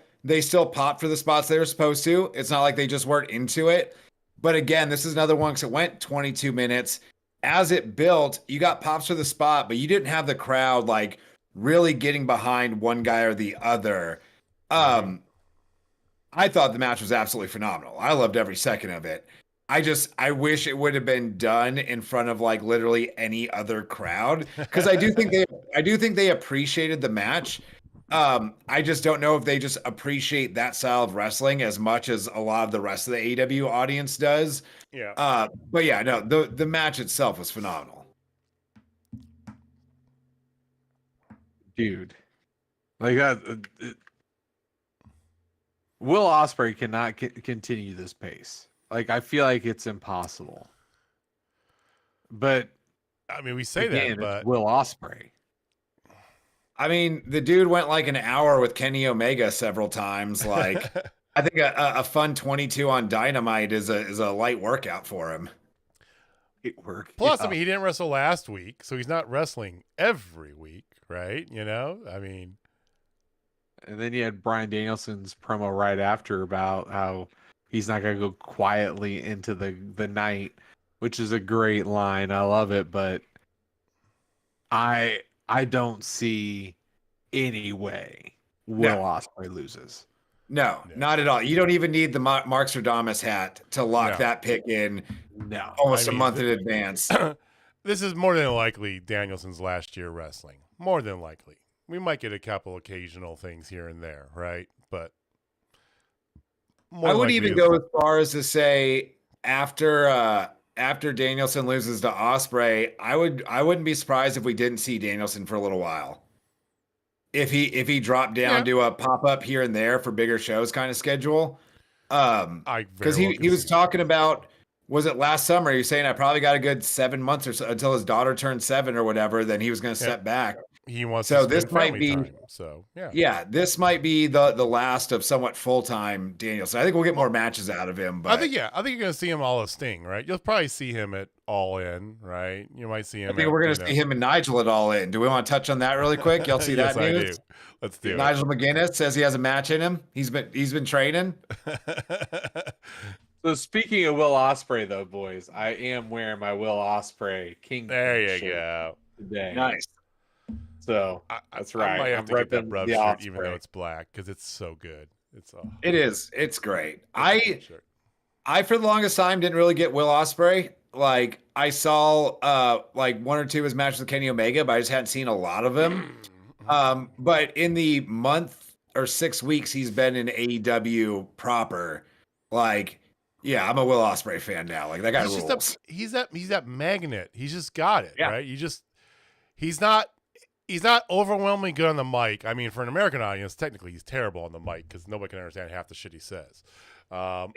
popped for the spots they were supposed to. It's not like they just weren't into it. But again, this is another one because it went 22 minutes. As it built, you got pops for the spot, but you didn't have the crowd like really getting behind one guy or the other. I thought the match was absolutely phenomenal. I loved every second of it. I wish it would have been done in front of like literally any other crowd because I do think they appreciated the match. I just don't know if they just appreciate that style of wrestling as much as a lot of the rest of the AEW audience does. Yeah. But yeah, no, the match itself was phenomenal. Dude. Like that. Will Ospreay cannot continue this pace. Like, I feel like it's impossible. But I mean, we say again, that, but it's Will Ospreay. I mean, the dude went like an hour with Kenny Omega several times. Like, I think a fun 22 on Dynamite is a light workout for him. It worked. Plus, I mean, he didn't wrestle last week, so he's not wrestling every week, right? You know, I mean. And then you had Bryan Danielson's promo right after about how he's not going to go quietly into the night, which is a great line. I love it, but I don't see any way Will Ospreay loses. No, not at all. You don't even need the Mark Stradamus hat to lock that pick in almost a month in advance. This is more than likely Danielson's last year wrestling. More than likely. We might get a couple occasional things here and there, right? But I would even go as far as to say after Danielson loses to Ospreay, I wouldn't be surprised if we didn't see Danielson for a little while. If he dropped down to a pop up here and there for bigger shows kind of schedule. I very Because well he can was see talking about, was it last summer? He was saying I probably got a good 7 months or so until his daughter turned 7 or whatever. Then he was going to that. Yeah, step back. he wants to So this spend might family be, time. So yeah. yeah, this might be the last of somewhat full time Danielson. I think we'll get more matches out of him, but I think you're gonna see him all as Sting, right? You'll probably see him at All In, right? You might see I him think at, we're going to see him and Nigel at All In. Do we want to touch on that really quick? Y'all see yes, that I news? do. Let's do Nigel McGuinness says he has a match in him. He's been training. it. So speaking of Will Ospreay, though, boys, I am wearing my Will Ospreay King There you shirt go. today. Nice. So that's right. I might have I'm to get that repping Rub the shirt, even though Ospreay. it's black, because it's so good. It's It is. It's great. a good shirt. I for the longest time didn't really get Will Ospreay. Like I saw like one or two of his matches with Kenny Omega, but I just hadn't seen a lot of him. But in the month or 6 weeks he's been in AEW proper, like, yeah, I'm a Will Ospreay fan now. Like that guy rules. He's that magnet. He's just got it, Yeah. right? He's not overwhelmingly good on the mic. I mean, for an American audience, technically he's terrible on the mic because nobody can understand half the shit he says.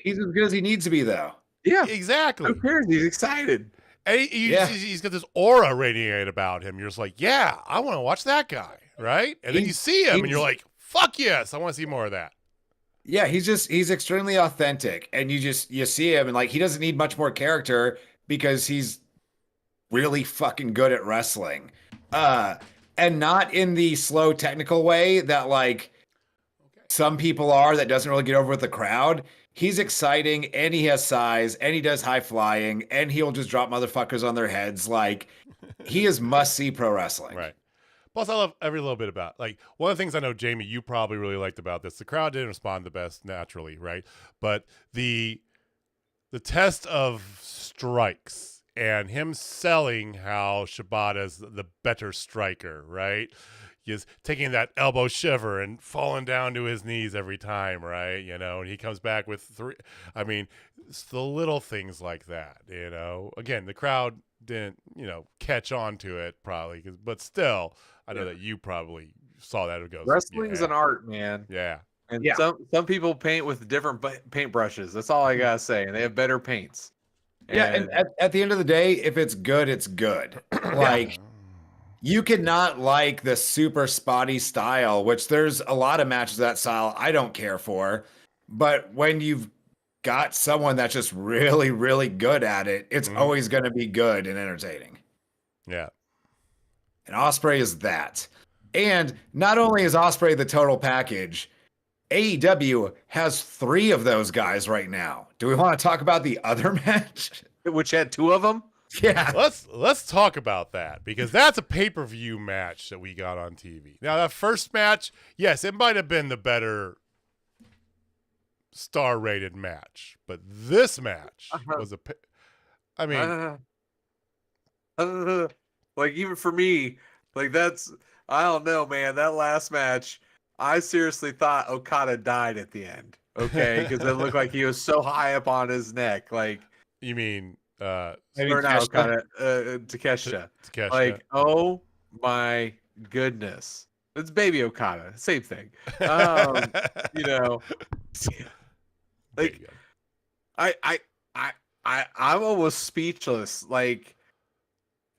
He's as good as he needs to be, though. Yeah, Exactly. who cares? He's excited. And he's got this aura radiating about him. You're just like, yeah, I want to watch that guy, right? And then you see him, and you're like, fuck yes, I want to see more of that. Yeah, he's extremely authentic, and you see him, and like he doesn't need much more character because he's really fucking good at wrestling, and not in the slow technical way that like some people are that doesn't really get over with the crowd. He's exciting, and he has size, and he does high flying, and he'll just drop motherfuckers on their heads. Like he is must see pro wrestling. Right. Plus, I love every little bit about, like, one of the things I know, Jamie, you probably really liked about this. The crowd didn't respond the best naturally, right? But the test of strikes and him selling how Shibata's the better striker, right? He's taking that elbow shiver and falling down to his knees every time, right? You know, and he comes back with 3. I mean, it's the little things like that, you know. Again, the crowd didn't, catch on to it probably, but still, I know that you probably saw that. It goes, Wrestling's an art, man. Yeah. And some people paint with different paint brushes. That's all I gotta say. And they have better paints. Yeah, and at the end of the day, if it's good, it's good. Like you cannot like the super spotty style, which there's a lot of matches of that style I don't care for. But when you've got someone that's just really, really good at it, it's always going to be good and entertaining. Yeah. And Ospreay is that. And not only is Ospreay the total package, AEW has 3 of those guys right now. Do we want to talk about the other match? Which had 2 of them? Yeah. Let's talk about that, because that's a pay-per-view match that we got on TV. Now, that first match, yes, it might have been the better star-rated match, but this match was like, even for me, like, that's, I don't know, man. That last match, I seriously thought Okada died at the end. Okay, because it looked like he was so high up on his neck. Like, you mean Takeshita. Takeshita. Like, oh my goodness, it's Baby Okada, same thing. Like, I'm almost speechless. Like,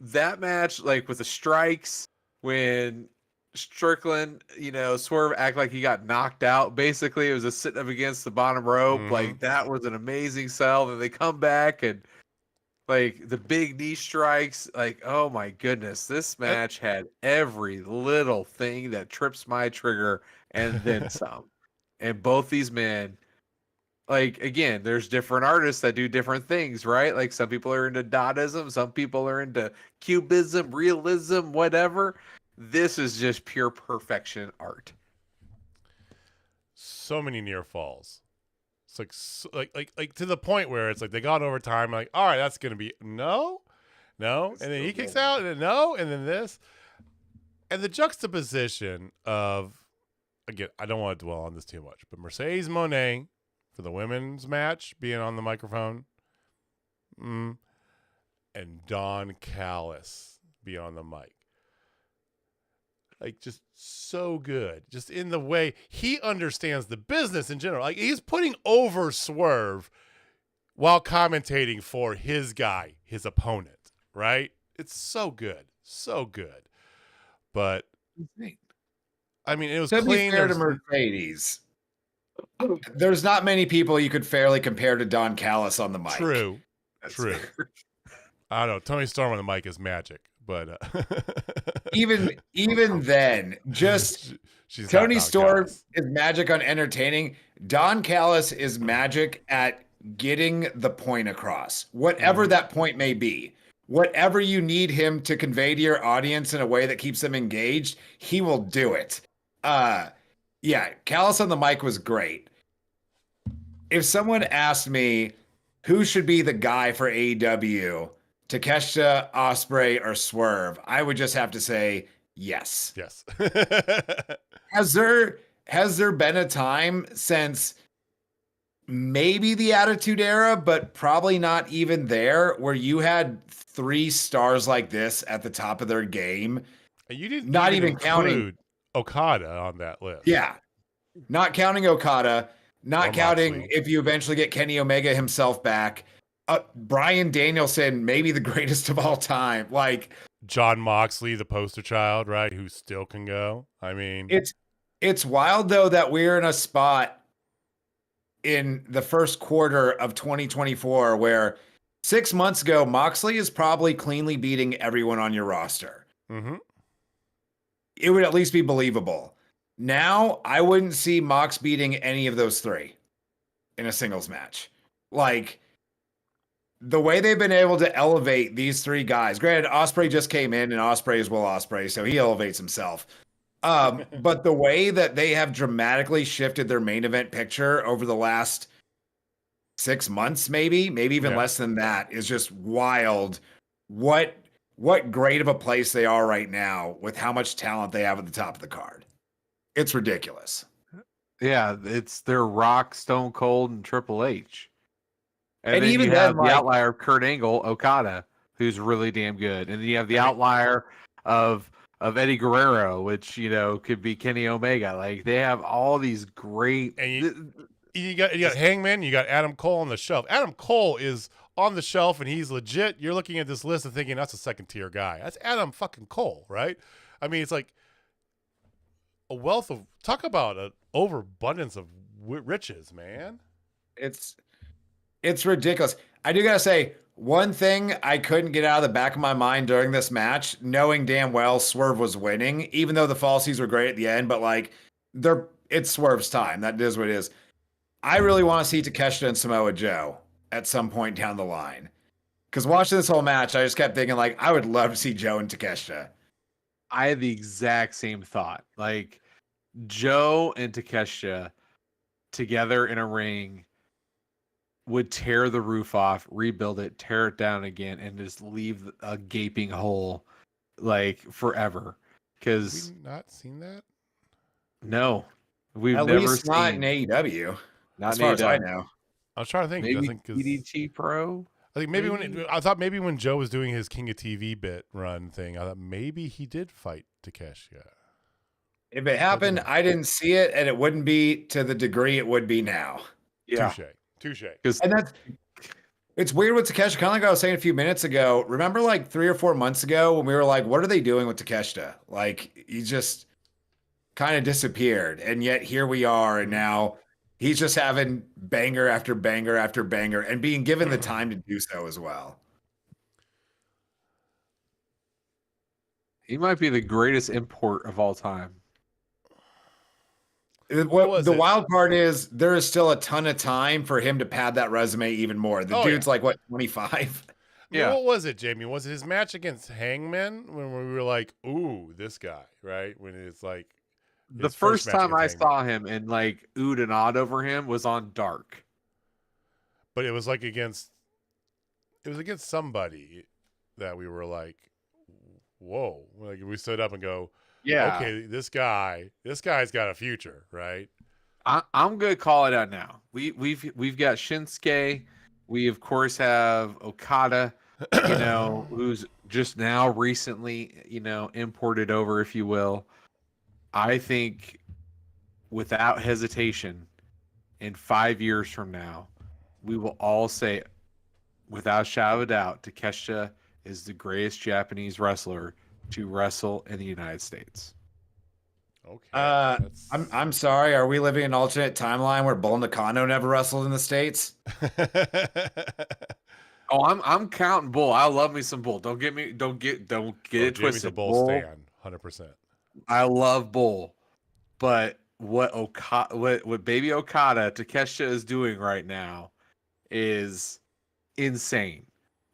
that match, like with the strikes, when Strickland, Swerve act like he got knocked out. Basically, it was a sitting up against the bottom rope. Like, that was an amazing sell. Then they come back and like the big knee strikes. Like, oh my goodness, this match had every little thing that trips my trigger and then some. And both these men, like, again, there's different artists that do different things, right? Like, some people are into Dadaism, some people are into Cubism, realism, whatever. This is just pure perfection art. So many near falls. It's like to the point where it's like they got overtime. Like, all right, that's gonna be no, and then he kicks out, and then no, and then this, and the juxtaposition of, again, I don't want to dwell on this too much, but Mercedes Moné for the women's match being on the microphone, and Don Callis being on the mic. Like, just so good. Just in the way he understands the business in general. Like, he's putting over Swerve while commentating for his guy, his opponent, right? It's so good. So good. But, I mean, it was To be clean. fair to Mercedes, there's not many people you could fairly compare to Don Callis on the mic. True. True. I don't know. Tony Storm on the mic is magic, but even then, just she's Tony not Storm Callis. is magic on entertaining. Don Callis is magic at getting the point across, whatever that point may be. Whatever you need him to convey to your audience in a way that keeps them engaged, he will do it. Yeah, Callis on the mic was great. If someone asked me who should be the guy for AEW, Takeshita, Ospreay, or Swerve, I would just have to say yes. Yes. Has there been a time since maybe the Attitude Era, but probably not even there, where you had 3 stars like this at the top of their game? And you didn't not even include counting Okada on that list. Yeah. Not counting Okada, not Or counting Moxley. if you eventually get Kenny Omega himself back. Bryan Danielson, maybe the greatest of all time. Like, John Moxley, the poster child, right? Who still can go. I mean, it's wild though that we're in a spot in the first quarter of 2024 where 6 months ago, Moxley is probably cleanly beating everyone on your roster. mm-hmm. It would at least be believable. Now, I wouldn't see Mox beating any of those 3 in a singles match. Like, the way they've been able to elevate these 3 guys, granted, Ospreay just came in, and Ospreay is Will Ospreay, so he elevates himself. But the way that they have dramatically shifted their main event picture over the last 6 months, maybe even less than that, is just wild. What great of a place they are right now with how much talent they have at the top of the card. It's ridiculous. Yeah, it's their Rock, Stone Cold, and Triple H. And then even you then, have the outlier of Kurt Angle, Okada, who's really damn good. And then you have the outlier of Eddie Guerrero, which, could be Kenny Omega. Like, they have all these great. And you got Hangman, you got Adam Cole on the shelf. Adam Cole is on the shelf and he's legit. You're looking at this list and thinking that's a second tier guy. That's Adam fucking Cole, right? I mean, it's like a wealth of, talk about an overabundance of riches, man. It's ridiculous. I do gotta say, one thing I couldn't get out of the back of my mind during this match, knowing damn well Swerve was winning, even though the falsies were great at the end, but like, it's Swerve's time. That is what it is. I really want to see Takeshita and Samoa Joe at some point down the line. Because watching this whole match, I just kept thinking, like, I would love to see Joe and Takeshita. I had the exact same thought. Like, Joe and Takeshita together in a ring would tear the roof off, rebuild it, tear it down again, and just leave a gaping hole, like, forever. Because we've not seen that. No, we've at never least seen. Not in AEW. Not as far as I know. I was trying to think. Maybe I think DDT Pro. I think maybe when Joe was doing his King of TV bit run thing, I thought maybe he did fight Takeshita. If it happened, I didn't see it, and it wouldn't be to the degree it would be now. Yeah, touche. And it's weird with Takeshita. Kind of like I was saying a few minutes ago. Remember, like 3 or 4 months ago, when we were like, "What are they doing with Takeshita?" Like, he just kind of disappeared, and yet here we are, and now he's just having banger after banger after banger, and being given the time to do so as well. He might be the greatest import of all time. The wild part is there is still a ton of time for him to pad that resume even more. The dude's like, what, 25? Yeah. What was it, Jamie? Was it his match against Hangman when we were like, ooh, this guy, right? When it's like the first time I saw him and like oohed and awed over him was on Dark. But it was like against somebody that we were like, whoa. Like we stood up and go, yeah, okay, this guy's got a future, right? I'm gonna call it out now. We've got Shinsuke. We of course have Okada, who's just now recently, imported over, if you will. I think without hesitation, in 5 years from now, we will all say, without a shadow of a doubt, Takeshita is the greatest Japanese wrestler to wrestle in the United States. Okay. I'm sorry. Are we living in an alternate timeline where Bull Nakano never wrestled in the States? Oh, I'm counting Bull. I love me some Bull. Don't get it Jimmy's twisted. a Bull stan, 100%. I love Bull, but what Baby Okada Takeshita is doing right now is insane,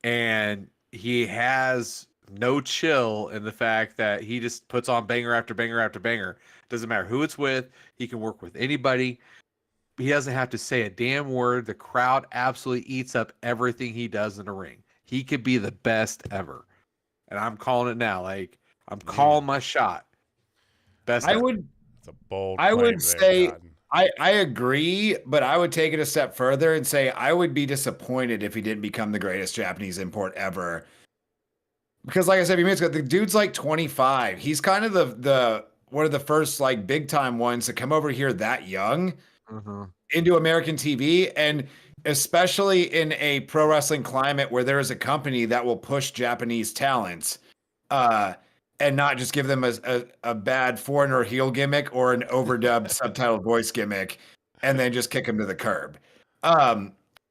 and he has no chill in the fact that he just puts on banger after banger after banger. Doesn't matter who it's with. He can work with anybody. He doesn't have to say a damn word. The crowd absolutely eats up everything he does in the ring. He could be the best ever. And I'm calling it now. Like, I'm calling my shot. Best ever. It's a bold I claim would there, say Cotton. I agree, but I would take it a step further and say I would be disappointed if he didn't become the greatest Japanese import ever. Because like I said a few minutes ago, the dude's like 25. He's kind of the one of the first like big time ones to come over here that young into American TV, and especially in a pro wrestling climate where there is a company that will push Japanese talents, and not just give them a bad foreigner heel gimmick or an overdubbed subtitled voice gimmick, and then just kick him to the curb.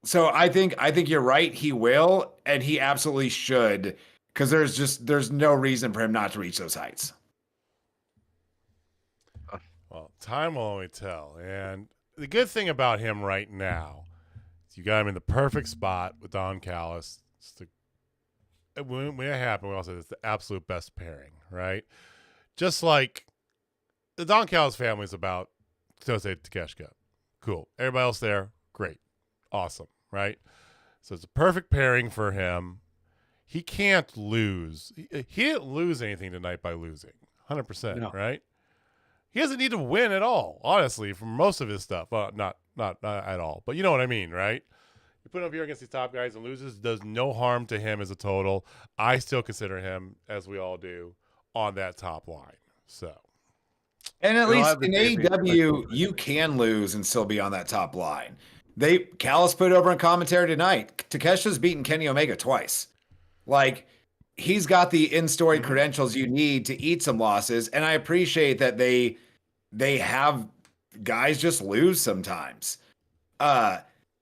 So I think you're right. He will, and he absolutely should, because there's no reason for him not to reach those heights. Well, time will only tell. And the good thing about him right now is you got him in the perfect spot with Don Callis. When it happened, we all said it's the absolute best pairing, right? Just like the Don Callis family is about Tousei Takeshita. Cool. Everybody else there, great. Awesome, right? So it's a perfect pairing for him. He can't lose. He didn't lose anything tonight by losing. 100%, no. Right? He doesn't need to win at all, honestly, for most of his stuff. Well, not at all, but you know what I mean, right? You put him up here against these top guys and loses, does no harm to him as a total. I still consider him, as we all do, on that top line. So, and at least in AEW, you can lose and still be on that top line. Callis put over on commentary tonight. Takeshita's beaten Kenny Omega twice. Like, he's got the in-story credentials you need to eat some losses, and I appreciate that they have guys just lose sometimes.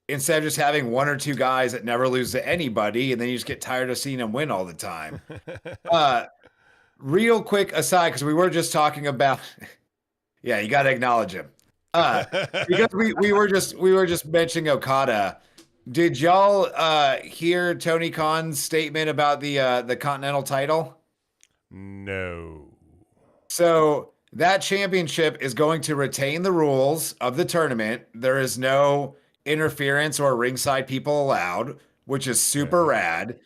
Instead of just having one or two guys that never lose to anybody, and then you just get tired of seeing them win all the time. Real quick aside, because we were just talking about, yeah, you got to acknowledge him. Because we were just mentioning Okada. Did y'all hear Tony Khan's statement about the Continental title? No. So that championship is going to retain the rules of the tournament. There is no interference or ringside people allowed, which is super rad.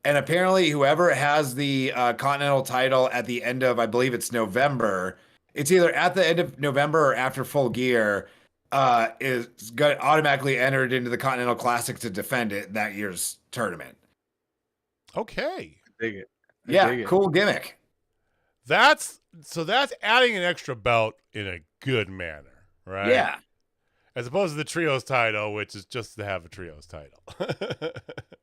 And apparently whoever has the Continental title at the end of, I believe it's November, it's either at the end of November or after Full Gear, is going to automatically entered into the Continental Classic to defend it that year's tournament. Okay. Dig it. Yeah, cool gimmick. That's adding an extra belt in a good manner, right? Yeah. As opposed to the trios title, which is just to have a trios title.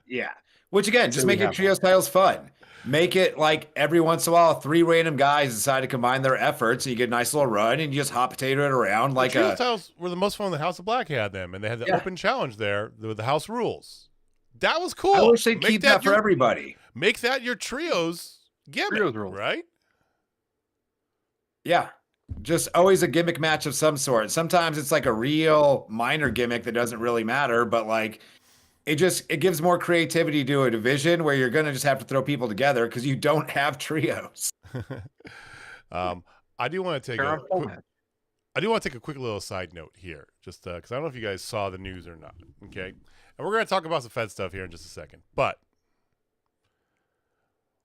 Yeah. Which again, just make your trios titles fun. Make it like every once in a while, 3 random guys decide to combine their efforts, and you get a nice little run, and you just hot potato it around like the trios titles were the most fun. The House of Black had them, and they had the open challenge there with the house rules. That was cool. I wish they'd keep that for everybody. Make that your trios gimmick, trios rules, right? Yeah. Just always a gimmick match of some sort. Sometimes it's like a real minor gimmick that doesn't really matter, but like it gives more creativity to a division where you're going to just have to throw people together because you don't have trios. I do want to take a quick little side note here, just because I don't know if you guys saw the news or not. Okay, and we're going to talk about some Fed stuff here in just a second. But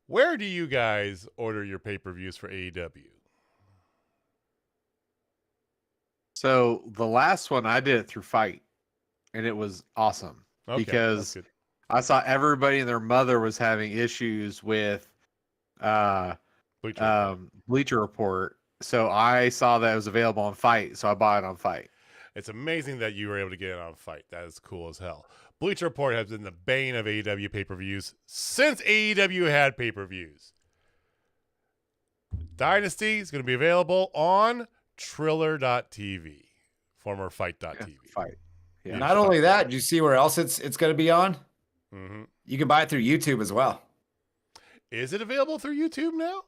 where do you guys order your pay-per-views for AEW? So the last one I did it through Fight, and it was awesome because I saw everybody and their mother was having issues with Bleacher Report, So I saw that it was available on Fight, so I bought it on Fight. It's amazing that you were able to get it on Fight. That is cool as hell. Bleacher Report has been the bane of AEW pay-per-views since AEW had pay-per-views. Dynasty is going to be available on Triller.tv, former Fight.tv. Yeah, Fight. Yeah. Not only that, do you see where else it's going to be on? Mm-hmm. You can buy it through YouTube as well. Is it available through YouTube now?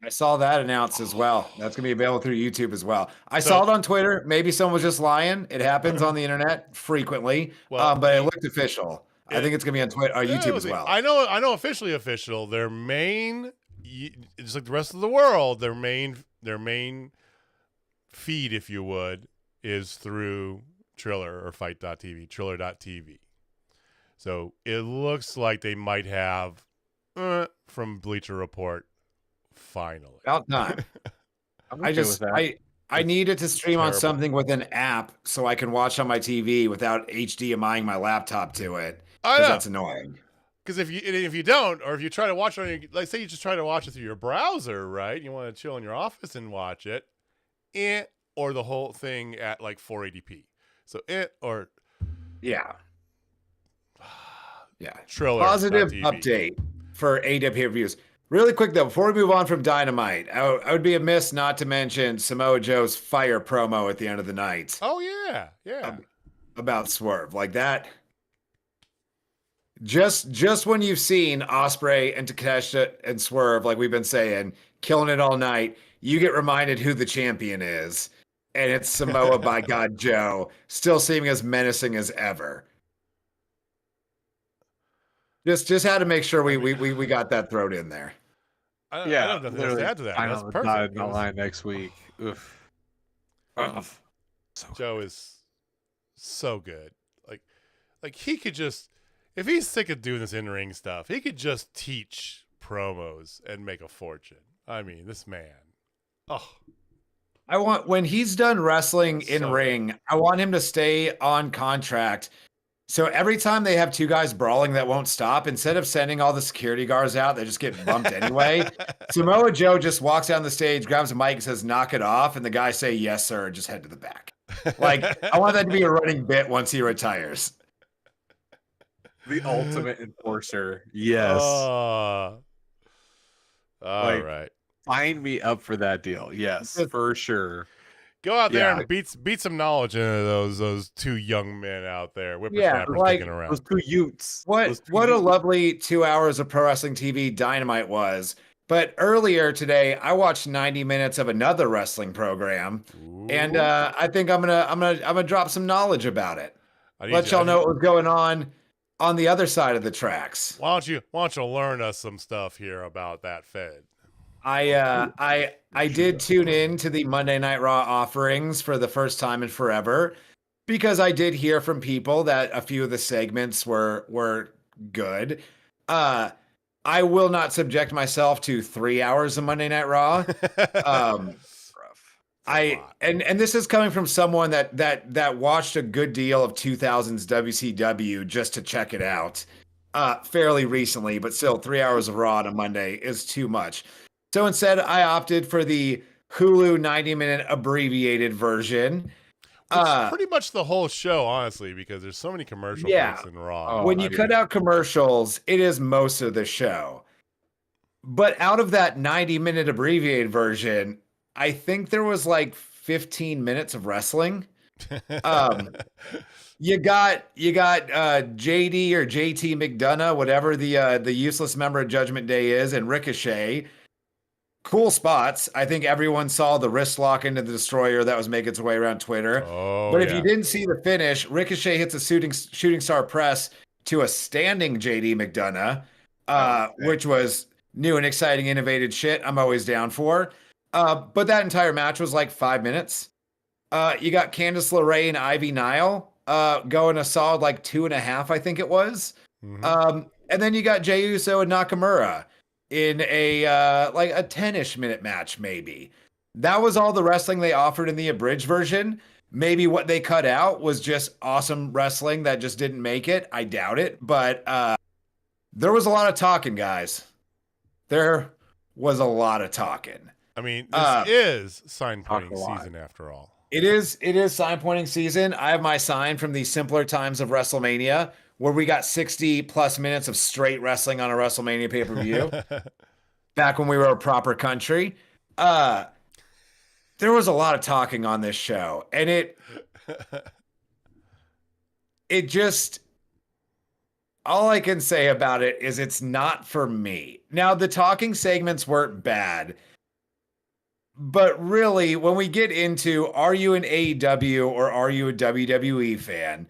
I saw that announced as well. That's going to be available through YouTube as well. I saw it on Twitter. Maybe someone was just lying. It happens on the internet frequently, but it looked official. I think it's going to be on Twitter, YouTube as well. I know official. Their main, just like the rest of the world, their main feed, if you would, is through Triller or Fight.tv, Triller.tv. So it looks like they might have from Bleacher Report. Finally, about time. I need it to stream on something with an app so I can watch on my TV without HDMIing my laptop to it. Because that's annoying. Because if you don't, or if you try to watch it on your, like say you just try to watch it through your browser, right? You want to chill in your office and watch it, or the whole thing at like 480p. So yeah. Triller. Positive update for AEW reviews. Really quick, though, before we move on from Dynamite, I would be amiss not to mention Samoa Joe's fire promo at the end of the night. Oh, yeah. About Swerve. Like that. Just when you've seen Ospreay and Takeshita and Swerve, like we've been saying, killing it all night, you get reminded who the champion is. And it's Samoa by God Joe, still seeming as menacing as ever. Just had to make sure we got that thrown in there. I don't know nothing else to add to that. That's perfect. Not line next week. Oof. Joe is so good. Like he could just, if he's sick of doing this in-ring stuff, he could just teach promos and make a fortune. I mean, this man. Oh. I want, when he's done wrestling in ring, I want him to stay on contract. So every time they have two guys brawling that won't stop, instead of sending all the security guards out, they just get bumped anyway. Samoa Joe just walks down the stage, grabs a mic and says, "Knock it off." And the guys say, "Yes, sir," and just head to the back. Like, I want that to be a running bit once he retires. The ultimate enforcer. Yes. All right. Sign me up for that deal. Yes, for sure. Go out there and beat some knowledge into those two young men out there. Whippersnappers sticking around. Those two Utes. What a lovely 2 hours of pro wrestling TV Dynamite was. But earlier today, I watched 90 minutes of another wrestling program, and I think I'm gonna drop some knowledge about it. Let y'all know what was going on the other side of the tracks. Why don't you learn us some stuff here about that Fed? I did tune in to the Monday Night Raw offerings for the first time in forever, because I did hear from people that a few of the segments were good. I will not subject myself to 3 hours of Monday Night Raw. And this is coming from someone that watched a good deal of 2000s WCW just to check it out fairly recently, but still 3 hours of Raw on a Monday is too much. So instead, I opted for the Hulu 90-minute abbreviated version. Pretty much the whole show, honestly, because there's so many commercial breaks in Raw. When you cut out commercials, it is most of the show. But out of that 90-minute abbreviated version, I think there was like 15 minutes of wrestling. You got JD or JT McDonough, whatever the useless member of Judgment Day is, and Ricochet. Cool spots. I think everyone saw the wrist lock into the Destroyer that was making its way around Twitter. But if you didn't see the finish, Ricochet hits a shooting star press to a standing JD McDonough, which was new and exciting, innovative shit I'm always down for. But that entire match was like 5 minutes. You got Candice LeRae and Ivy Nile going a solid like 2.5, I think it was. Mm-hmm. And then you got Jey Uso and Nakamura in a like a 10-ish minute match, maybe. That was all the wrestling they offered in the abridged version. Maybe what they cut out was just awesome wrestling that just didn't make it. I doubt it. But there was a lot of talking, guys. There was a lot of talking. I mean, this is sign Talk pointing a lot. season after all. It is sign pointing season. I have my sign from the simpler times of WrestleMania, where we got 60 plus minutes of straight wrestling on a WrestleMania pay-per-view. Back when we were a proper country. There was a lot of talking on this show, and it just, all I can say about it is it's not for me. Now, the talking segments weren't bad, but really, when we get into, are you an AEW or are you a WWE fan?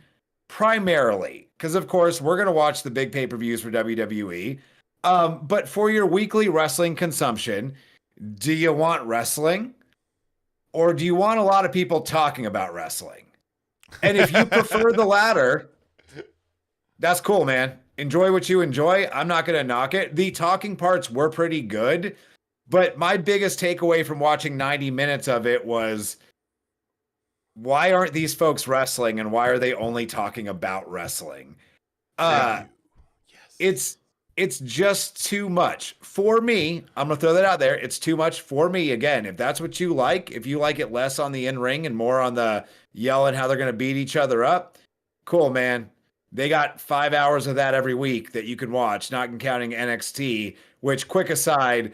Primarily, because of course, we're going to watch the big pay-per-views for WWE. But for your weekly wrestling consumption, do you want wrestling? Or do you want a lot of people talking about wrestling? And if you prefer the latter, that's cool, man. Enjoy what you enjoy. I'm not going to knock it. The talking parts were pretty good. But my biggest takeaway from watching 90 minutes of it was, why aren't these folks wrestling and why are they only talking about wrestling? It's just too much for me. I'm going to throw that out there. It's too much for me. Again, if that's what you like, if you like it less on the in-ring and more on the yelling how they're going to beat each other up, cool, man. They got 5 hours of that every week that you can watch, not counting NXT, which, quick aside,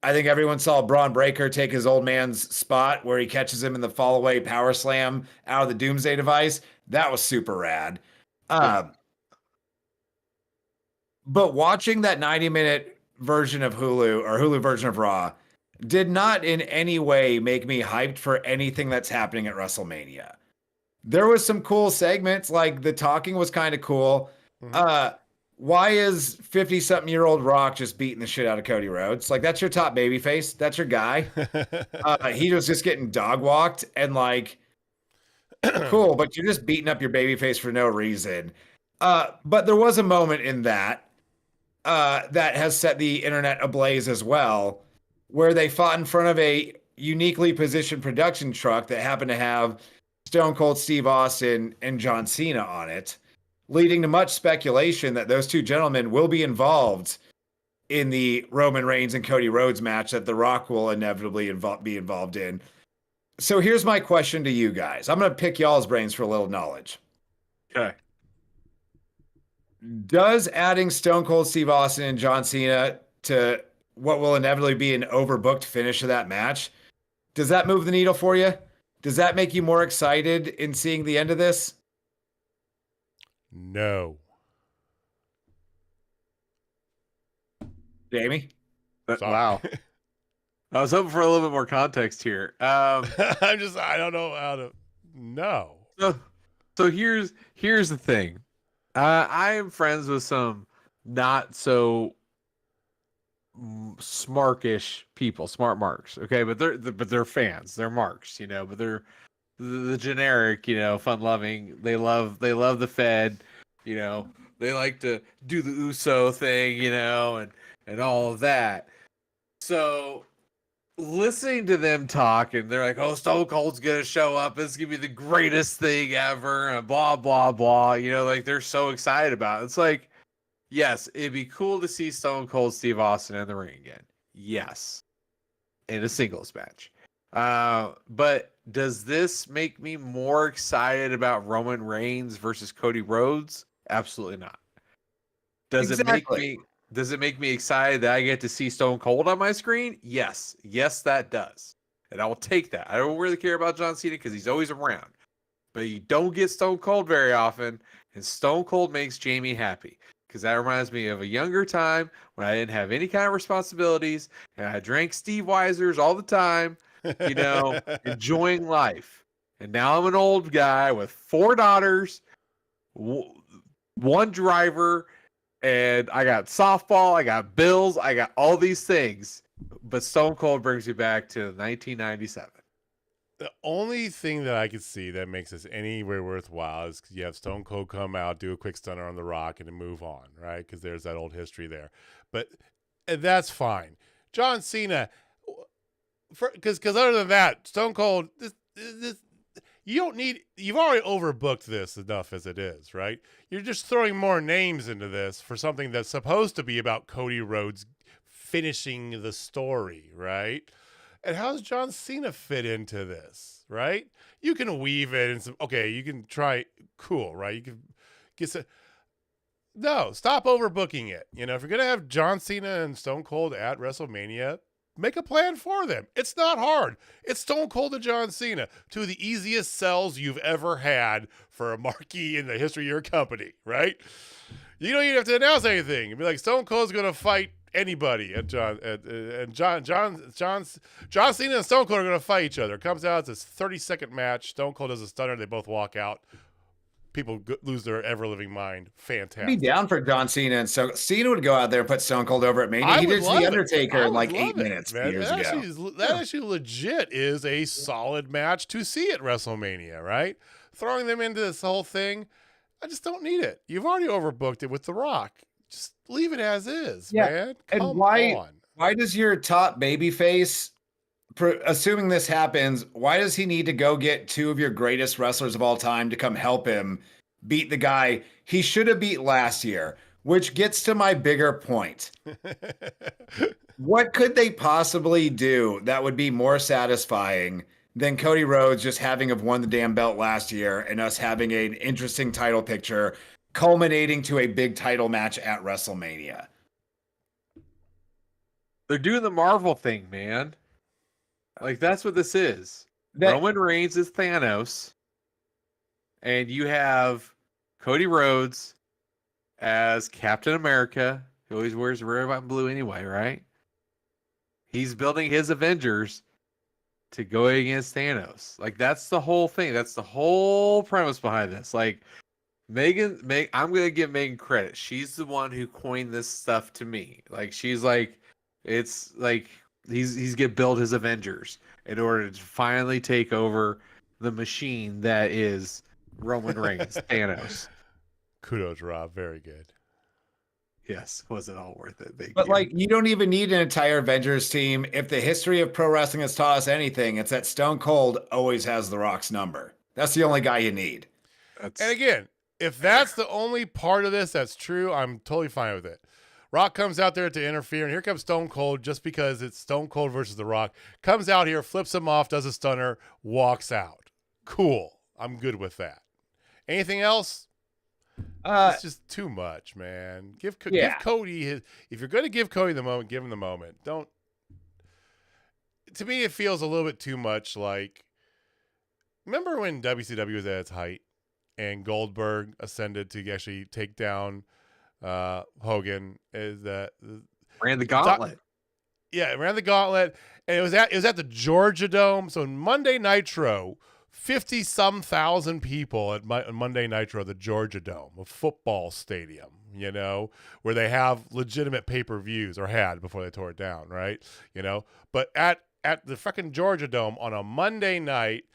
I think everyone saw Braun Breaker take his old man's spot where he catches him in the fall away power slam out of the Doomsday device. That was super rad. But watching that 90-minute version of Hulu or Hulu version of Raw did not in any way make me hyped for anything that's happening at WrestleMania. There was some cool segments, like the talking was kind of cool. Why is 50-something-year-old Rock just beating the shit out of Cody Rhodes? Like, that's your top babyface. That's your guy. He was just getting dog walked and like, cool, but you're just beating up your babyface for no reason. But there was a moment in that that has set the internet ablaze as well, where they fought in front of a uniquely positioned production truck that happened to have Stone Cold Steve Austin and John Cena on it, leading to much speculation that those two gentlemen will be involved in the Roman Reigns and Cody Rhodes match that The Rock will inevitably be involved in. So here's my question to you guys. I'm going to pick y'all's brains for a little knowledge. Okay. Does adding Stone Cold Steve Austin and John Cena to what will inevitably be an overbooked finish of that match, does that move the needle for you? Does that make you more excited in seeing the end of this? No. Jamie? Wow. I was hoping for a little bit more context here. I don't know how to. No. So here's the thing. I am friends with some not so smarkish people, smart marks. Okay, but they're fans. They're marks, but they're the generic, fun loving. They love the Fed, they like to do the USO thing, and all of that. So listening to them talk, and they're like, "Oh, Stone Cold's gonna show up. It's gonna be the greatest thing ever," and blah blah blah. Like they're so excited about it. It's like, yes, it'd be cool to see Stone Cold Steve Austin in the ring again. Yes, in a singles match. But does this make me more excited about Roman Reigns versus Cody Rhodes? Absolutely not. Does it make me excited that I get to see Stone Cold on my screen? Yes, that does, and I will take that. I don't really care about John Cena because he's always around, but you don't get Stone Cold very often, and Stone Cold makes Jamie happy because that reminds me of a younger time when I didn't have any kind of responsibilities and I drank Steve Weisers all the time, enjoying life. And now I'm an old guy with 4 daughters, 1 driver, and I got softball, I got bills, I got all these things. But Stone Cold brings me back to 1997. The only thing that I could see that makes this anywhere worthwhile is you have Stone Cold come out, do a quick stunner on The Rock, and then move on, right? Because there's that old history there. But that's fine. John Cena, because other than that, Stone Cold, this you don't need. You've already overbooked this enough as it is, right? You're just throwing more names into this for something that's supposed to be about Cody Rhodes finishing the story, right? And how does John Cena fit into this, right? You can weave it and okay, you can try, cool, right? You can get some, no, stop overbooking it. You know, if you're going to have John Cena and Stone Cold at WrestleMania, make a plan for them. It's not hard. It's Stone Cold and John Cena, two of the easiest sells you've ever had for a marquee in the history of your company, right? You don't even have to announce anything. You'd be like, Stone Cold's going to fight anybody, and John Cena and Stone Cold are going to fight each other. It comes out, it's a 30-second match. Stone Cold does a stunner. They both walk out. People lose their ever-living mind. Fantastic. I'd be down for John Cena, and so Cena would go out there and put Stone Cold over at Mania. He did The Undertaker in like 8 minutes years ago. That actually legit is a solid match to see at WrestleMania, right? Throwing them into this whole thing, I just don't need it. You've already overbooked it with The Rock. Just leave it as is, man. Come and why on. Does your top babyface, assuming this happens, why does he need to go get two of your greatest wrestlers of all time to come help him beat the guy he should have beat last year? Which gets to my bigger point. What could they possibly do that would be more satisfying than Cody Rhodes just having have won the damn belt last year and us having an interesting title picture culminating to a big title match at WrestleMania? They're doing the Marvel thing, man. Like, that's what this is. Roman Reigns is Thanos, and you have Cody Rhodes as Captain America, who always wears red, white, and blue anyway, right? He's building his Avengers to go against Thanos. Like, that's the whole thing. That's the whole premise behind this. Like, I'm gonna give Megan credit. She's the one who coined this stuff to me. Like, she's like, it's like he's gonna build his Avengers in order to finally take over the machine that is Roman Reigns, Thanos. Kudos, Rob. Very good. Yes, was it all worth it? But like, you don't even need an entire Avengers team. If the history of pro wrestling has taught us anything, it's that Stone Cold always has The Rock's number. That's the only guy you need. And again, if that's the only part of this that's true, I'm totally fine with it. Rock comes out there to interfere, and here comes Stone Cold just because it's Stone Cold versus The Rock. Comes out here, flips him off, does a stunner, walks out. Cool. I'm good with that. Anything else? It's just too much, man. Give Cody his. If you're going to give Cody the moment, give him the moment. Don't. To me, it feels a little bit too much like. Remember when WCW was at its height, and Goldberg ascended to actually take down Hogan? Is that ran the gauntlet? Ran the gauntlet, and it was at the Georgia Dome. So Monday Nitro. 50-some thousand people at Monday Nitro, the Georgia Dome, a football stadium, you know, where they have legitimate pay-per-views, or had before they tore it down, right? You know, but at the fucking Georgia Dome on a Monday night,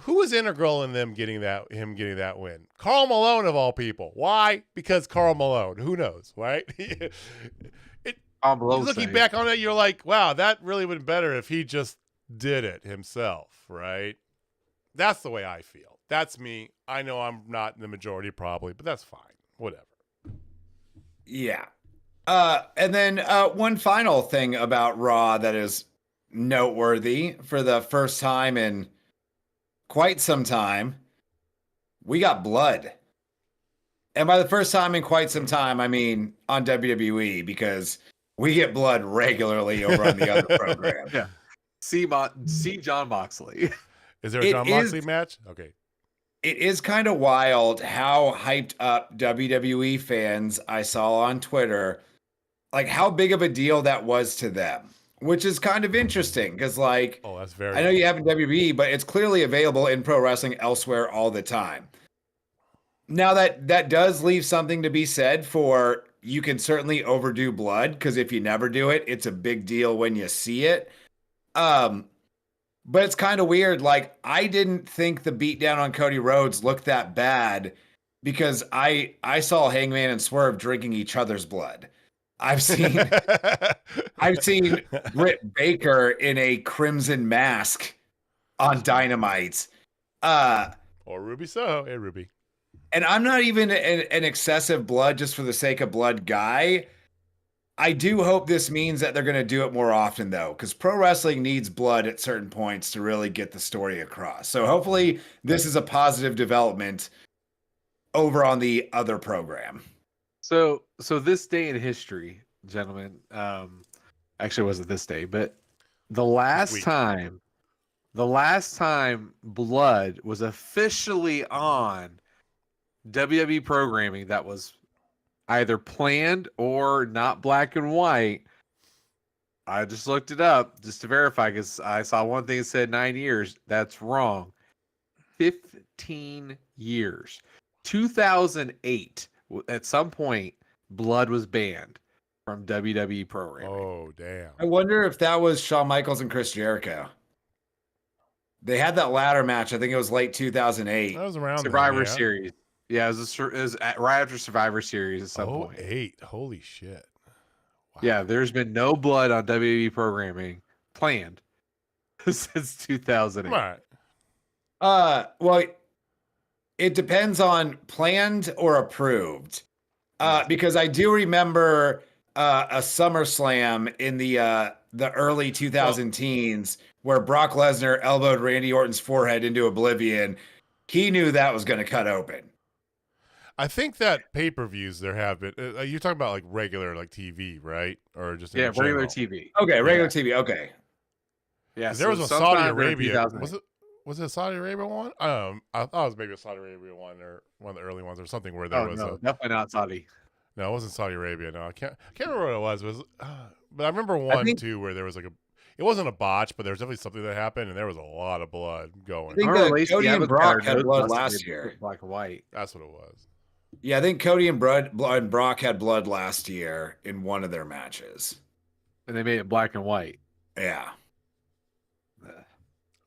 who was integral in him getting that win? Karl Malone, of all people. Why? Because Karl Malone. Who knows, right? Looking back on it, you're like, wow, that really would have been better if he just did it himself, right? That's the way I feel. That's me. I know I'm not in the majority probably, but that's fine. Whatever. Yeah. And then one final thing about Raw that is noteworthy. For the first time in quite some time, we got blood. And by the first time in quite some time, I mean on WWE, because we get blood regularly over on the other program. Yeah. See John Moxley. Is there a John Moxley match? Okay. It is kind of wild how hyped up WWE fans I saw on Twitter, like how big of a deal that was to them, which is kind of interesting because, like, that's very. I know you have in WWE, but it's clearly available in pro wrestling elsewhere all the time. Now that does leave something to be said for, you can certainly overdo blood, because if you never do it, it's a big deal when you see it. But it's kind of weird. Like, I didn't think the beatdown on Cody Rhodes looked that bad because I saw Hangman and Swerve drinking each other's blood. I've seen Britt Baker in a crimson mask on Dynamite. Or Ruby Soho. Hey, Ruby. And I'm not even an excessive blood just for the sake of blood guy. I do hope this means that they're going to do it more often, though, because pro wrestling needs blood at certain points to really get the story across. So hopefully, this is a positive development over on the other program. So this day in history, gentlemen, actually it wasn't this day, but the last time blood was officially on WWE programming that was either planned or not black and white. I just looked it up just to verify because I saw one thing that said 9 years. That's wrong. 15 years. 2008. At some point, blood was banned from WWE programming. Oh, damn. I wonder if that was Shawn Michaels and Chris Jericho. They had that ladder match. I think it was late 2008. That was around Survivor then, yeah. Series. Yeah, it was right after Survivor Series at some point. 08. Holy shit. Wow. Yeah, there's been no blood on WWE programming planned since 2008. Right. Well, it depends on planned or approved. Because I do remember a SummerSlam in the early 2000 teens where Brock Lesnar elbowed Randy Orton's forehead into oblivion. He knew that was going to cut open. I think that pay-per-views there have been. You're talking about like regular like TV, right? Or just in regular general? TV. Okay, regular TV. Okay. Yeah, There was a Saudi sometime during Arabia. 2008. Was it a Saudi Arabia one? I thought it was maybe a Saudi Arabia one or one of the early ones or something where there was definitely not Saudi. No, it wasn't Saudi Arabia. No, I can't remember what it was. It was but I remember one too where there was like it wasn't a botch, but there was definitely something that happened and there was a lot of blood going. I think that Cody and Brock had blood last year. Black and white. That's what it was. Yeah, I think Cody and Brock had blood last year in one of their matches. And they made it black and white. Yeah.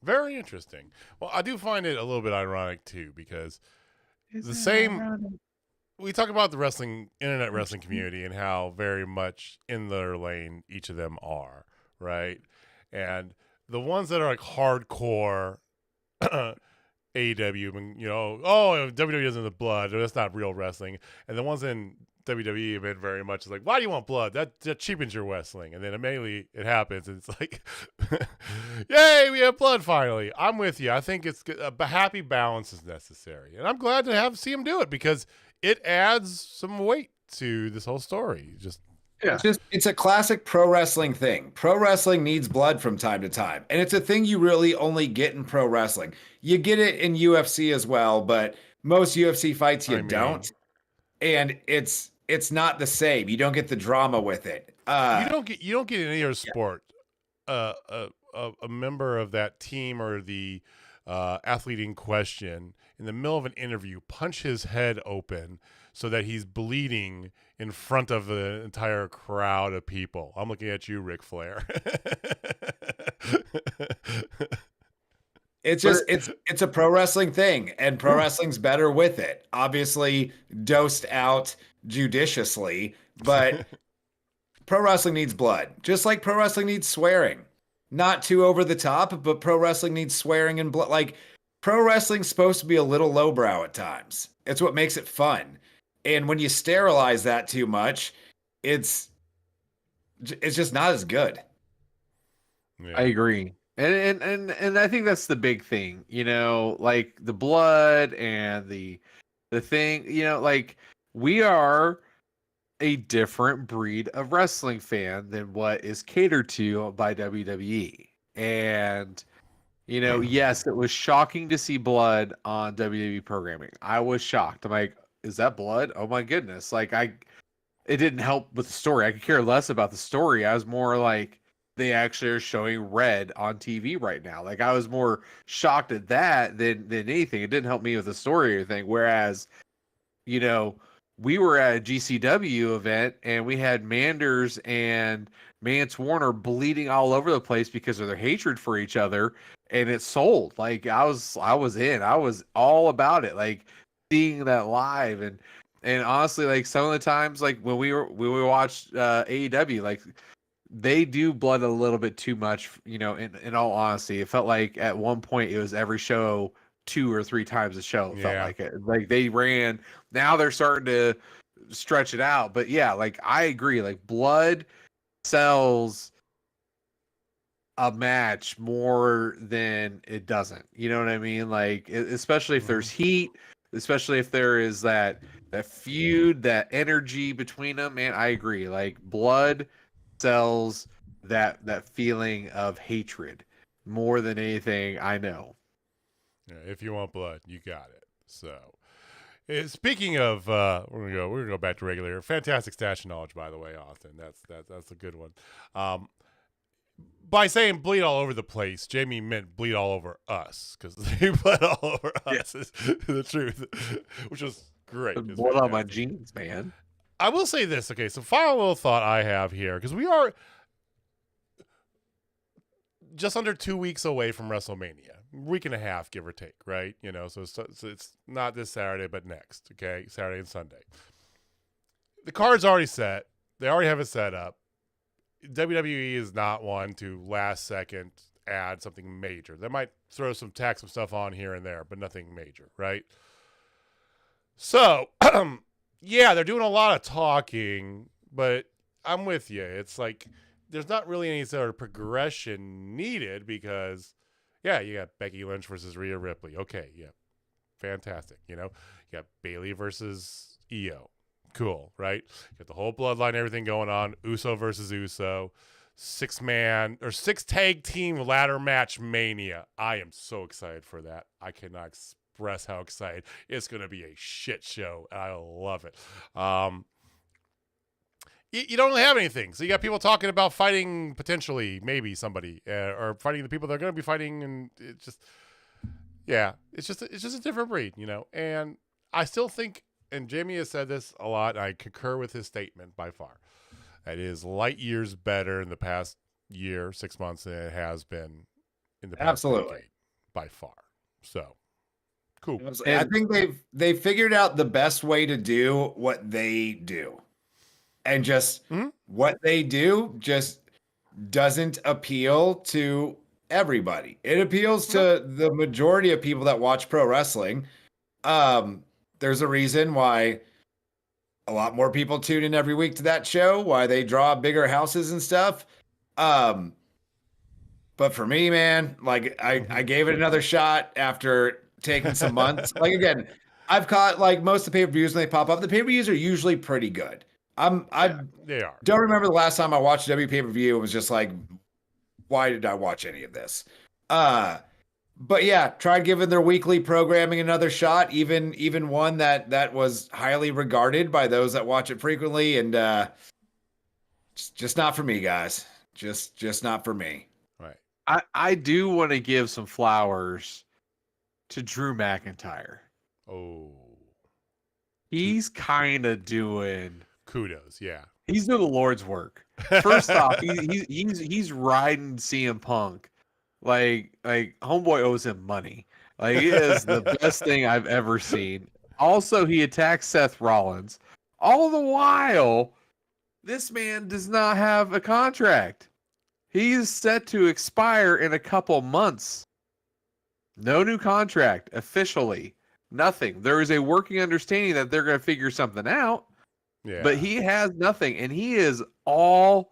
Very interesting. Well, I do find it a little bit ironic too because we talk about the internet wrestling community and how very much in their lane each of them are, right? And the ones that are like hardcore AEW, and WWE isn't the blood, that's not real wrestling. And the ones in WWE have been very much like, why do you want blood? That cheapens your wrestling. And then immediately it happens, and it's like, yay, we have blood finally. I'm with you. I think it's a happy balance is necessary, and I'm glad to see him do it because it adds some weight to this whole story. It's a classic pro wrestling thing. Pro wrestling needs blood from time to time. And it's a thing you really only get in pro wrestling. You get it in UFC as well, but most UFC fights you don't. And it's not the same. You don't get the drama with it. You don't get in any other sport. A member of that team or the athlete in question in the middle of an interview punch his head open so that he's bleeding in front of the entire crowd of people. I'm looking at you, Ric Flair. It's a pro wrestling thing, and pro wrestling's better with it. Obviously, dosed out judiciously, but pro wrestling needs blood, just like pro wrestling needs swearing. Not too over the top, but pro wrestling needs swearing and blood. Like, pro wrestling's supposed to be a little lowbrow at times. It's what makes it fun. And when you sterilize that too much, it's just not as good. Yeah. I agree. And I think that's the big thing, like the blood and the thing, like we are a different breed of wrestling fan than what is catered to by WWE. And yes, it was shocking to see blood on WWE programming. I was shocked. I'm like, is that blood? Oh my goodness. Like it didn't help with the story. I could care less about the story. I was more like, they actually are showing red on TV right now. Like I was more shocked at that than anything. It didn't help me with the story or anything. Whereas, we were at a GCW event and we had Manders and Mance Warner bleeding all over the place because of their hatred for each other, and it sold. Like I was in. I was all about it. Like seeing that live and honestly, like some of the times, like when we watched AEW, like they do blood a little bit too much, in all honesty. It felt like at one point it was every show 2 or 3 times a show. It felt like it. Like they ran. Now they're starting to stretch it out. But yeah, like I agree. Like blood sells a match more than it doesn't. You know what I mean? Like especially if there's heat, especially if there is that feud, that energy between them. Man, I agree. Like blood sells that feeling of hatred more than anything I know. Yeah, if you want blood, you got it. So, speaking of, we're gonna go back to regular. Fantastic stash of knowledge, by the way, Austin. That's a good one. By saying bleed all over the place, Jamie meant bleed all over us because they bled all over us. Is the truth, which was great. It's Blood on my fantastic. jeans, man. I will say this. Okay, so final little thought I have here because we are just under 2 weeks away from WrestleMania, week and a half, give or take, right? You know, so it's not this Saturday, but next, okay? Saturday and Sunday. The card's already set. They already have it set up. WWE is not one to last second add something major. They might throw some stuff on here and there, but nothing major, right? So, yeah, they're doing a lot of talking, but I'm with you. It's like there's not really any sort of progression needed because, yeah, you got Becky Lynch versus Rhea Ripley. Okay, yeah, fantastic. You know, you got Bayley versus Io. Cool, right? You got the whole bloodline, everything going on. Uso versus Uso. 6 tag team ladder match mania. I am so excited for that. I cannot express how excited. It's going to be a shit show. And I love it. You don't really have anything. So you got people talking about fighting potentially, maybe somebody, or fighting the people they're going to be fighting. And it's just, yeah, it's just a different breed, you know? And I still think, and Jamie has said this a lot, I concur with his statement by far. That is light years better in the past year, 6 months than it has been in the past decade, by far. So, cool. And I think they've figured out the best way to do what they do. And just what they do just doesn't appeal to everybody. It appeals to the majority of people that watch pro wrestling. There's a reason why a lot more people tune in every week to that show, why they draw bigger houses and stuff. But for me, man, like I gave it another shot after taking some months. Like again, I've caught like most of the pay-per-views when they pop up. The pay-per-views are usually pretty good. They are. Don't remember the last time I watched a pay-per-view. It was just like, why did I watch any of this? But yeah, tried giving their weekly programming another shot, even one that was highly regarded by those that watch it frequently, and just not for me, guys. Just not for me. Right. I do want to give some flowers to Drew McIntyre. Oh, he's kind of doing kudos. Yeah, he's doing the Lord's work. First off, he's riding CM Punk. Like homeboy owes him money. Like it is the best thing I've ever seen. Also, he attacks Seth Rollins. All the while, this man does not have a contract. He's set to expire in a couple months. No new contract officially. Nothing. There is a working understanding that they're going to figure something out. Yeah. But he has nothing, and he is all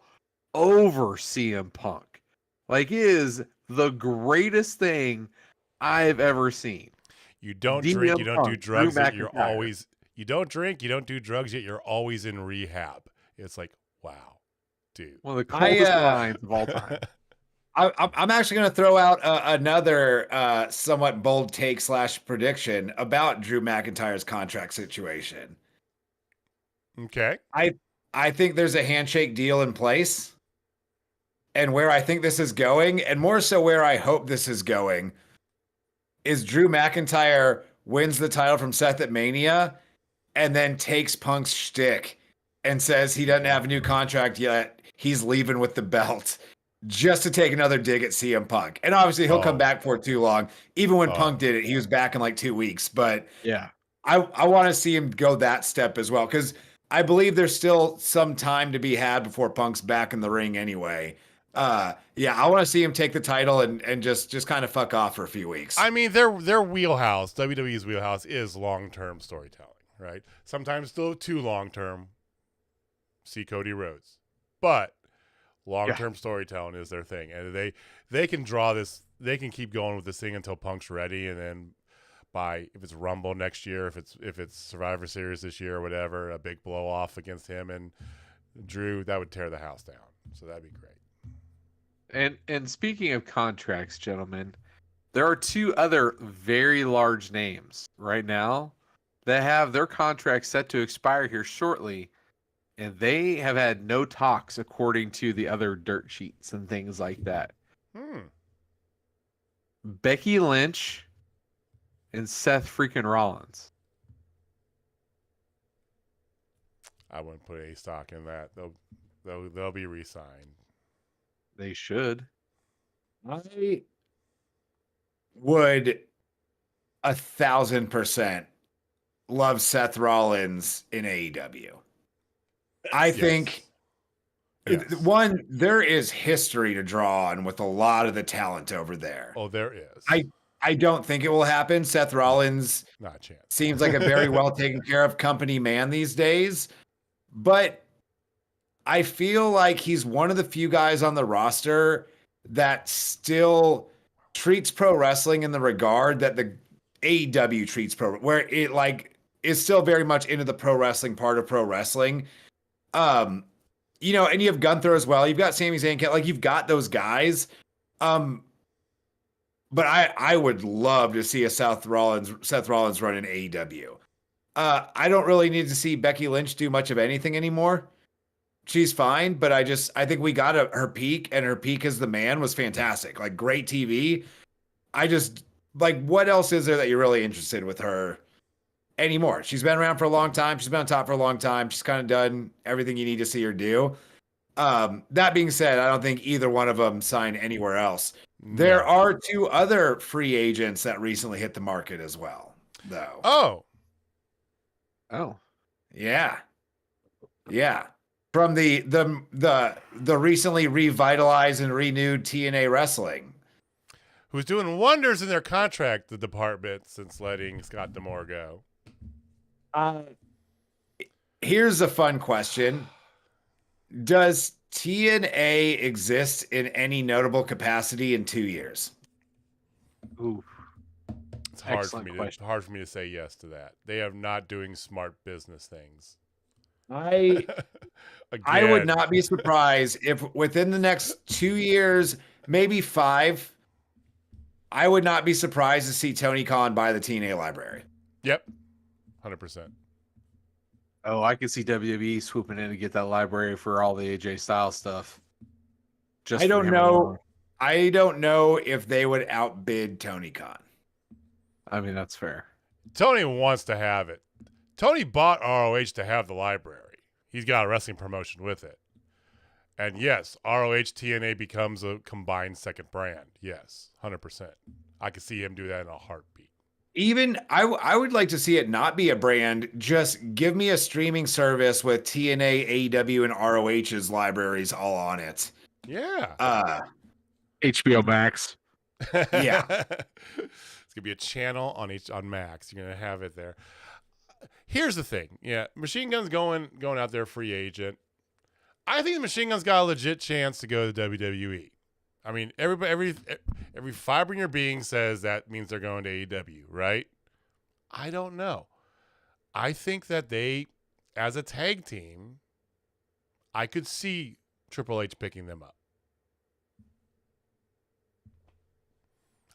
over CM Punk. Like it is the greatest thing I've ever seen. You don't drink, you don't do drugs, yet you're always you don't drink, you don't do drugs, yet you're always in rehab. It's like, wow, dude. One of the coolest lines of all time. I'm actually going to throw out another somewhat bold take / prediction about Drew McIntyre's contract situation. Okay. I think there's a handshake deal in place. And where I think this is going, and more so where I hope this is going, is Drew McIntyre wins the title from Seth at Mania and then takes Punk's shtick and says he doesn't have a new contract yet. He's leaving with the belt just to take another dig at CM Punk. And obviously he'll come back for too long. Even when Punk did it, he was back in like 2 weeks. But yeah, I want to see him go that step as well, because I believe there's still some time to be had before Punk's back in the ring anyway. Yeah, I want to see him take the title and just kind of fuck off for a few weeks. I mean, their wheelhouse, WWE's wheelhouse, is long-term storytelling, right? Sometimes still too long term. See Cody Rhodes, but long term storytelling is their thing, and they can draw this. They can keep going with this thing until Punk's ready, and then if it's Rumble next year, if it's Survivor Series this year or whatever, a big blow off against him and Drew, that would tear the house down. So that'd be great. And speaking of contracts, gentlemen, there are two other very large names right now that have their contracts set to expire here shortly, and they have had no talks according to the other dirt sheets and things like that. Becky Lynch and Seth freaking Rollins. I wouldn't put any stock in that. They'll be re-signed. They should. I would 1,000% love Seth Rollins in AEW. I think one, there is history to draw on with a lot of the talent over there. Oh, there is. I don't think it will happen. Seth Rollins not a chance. Seems like a very well taken care of company man these days, but I feel like he's one of the few guys on the roster that still treats pro wrestling in the regard that the AEW treats where it like is still very much into the pro wrestling part of pro wrestling. And you have Gunther as well. You've got Sami Zayn, like you've got those guys. But I would love to see a Seth Rollins run in AEW. I don't really need to see Becky Lynch do much of anything anymore. She's fine, but I think we got her peak, and her peak as the man was fantastic. Like great TV. I just like, what else is there that you're really interested with her anymore? She's been around for a long time. She's been on top for a long time. She's kind of done everything you need to see her do. That being said, I don't think either one of them signed anywhere else. There are two other free agents that recently hit the market as well, though. Oh, yeah. From the recently revitalized and renewed TNA Wrestling, who's doing wonders in their contract department since letting Scott D'Amore go. Here's a fun question. Does TNA exist in any notable capacity in 2 years? Ooh. It's hard for me to say yes to that. They are not doing smart business things. I would not be surprised if within the next 2 years, maybe 5, I would not be surprised to see Tony Khan buy the TNA library. Yep. 100%. Oh, I could see WWE swooping in to get that library for all the AJ Styles stuff. I don't know. I don't know if they would outbid Tony Khan. I mean, that's fair. Tony wants to have it. Tony bought ROH to have the library. He's got a wrestling promotion with it. And yes, ROH TNA becomes a combined second brand. Yes, 100%. I could see him do that in a heartbeat. Even I would like to see it not be a brand. Just give me a streaming service with TNA, AEW, and ROH's libraries all on it. Yeah. HBO Max. Yeah. It's gonna be a channel on Max. You're gonna have it there. Here's the thing. Yeah, Machine Gun's going out there free agent. I think the Machine Gun's got a legit chance to go to WWE. I mean, every fiber in your being says that means they're going to AEW, right? I don't know. I think that they, as a tag team, I could see Triple H picking them up.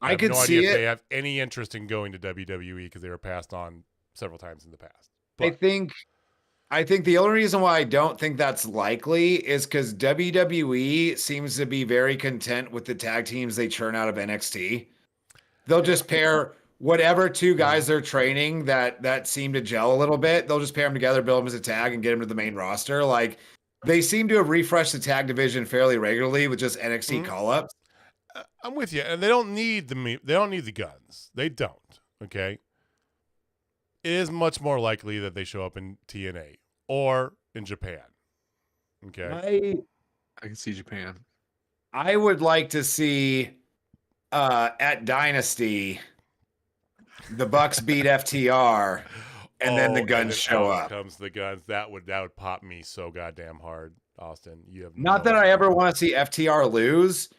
I could no see idea it. If they have any interest in going to WWE because they were passed on several times in the past. But I think the only reason why I don't think that's likely is because WWE seems to be very content with the tag teams they churn out of NXT. They'll just pair whatever two guys they're training that seem to gel a little bit. They'll just pair them together, build them as a tag, and get them to the main roster. Like they seem to have refreshed the tag division fairly regularly with just NXT call-ups. I'm with you, and they don't need the guns. They don't. Okay. It is much more likely that they show up in TNA or in Japan. Okay. I can see Japan. I would like to see at Dynasty the Bucks beat FTR and then the and guns then show out up. comes the guns. That would pop me so goddamn hard, Austin. You have Not no that I idea. ever want to see FTR lose,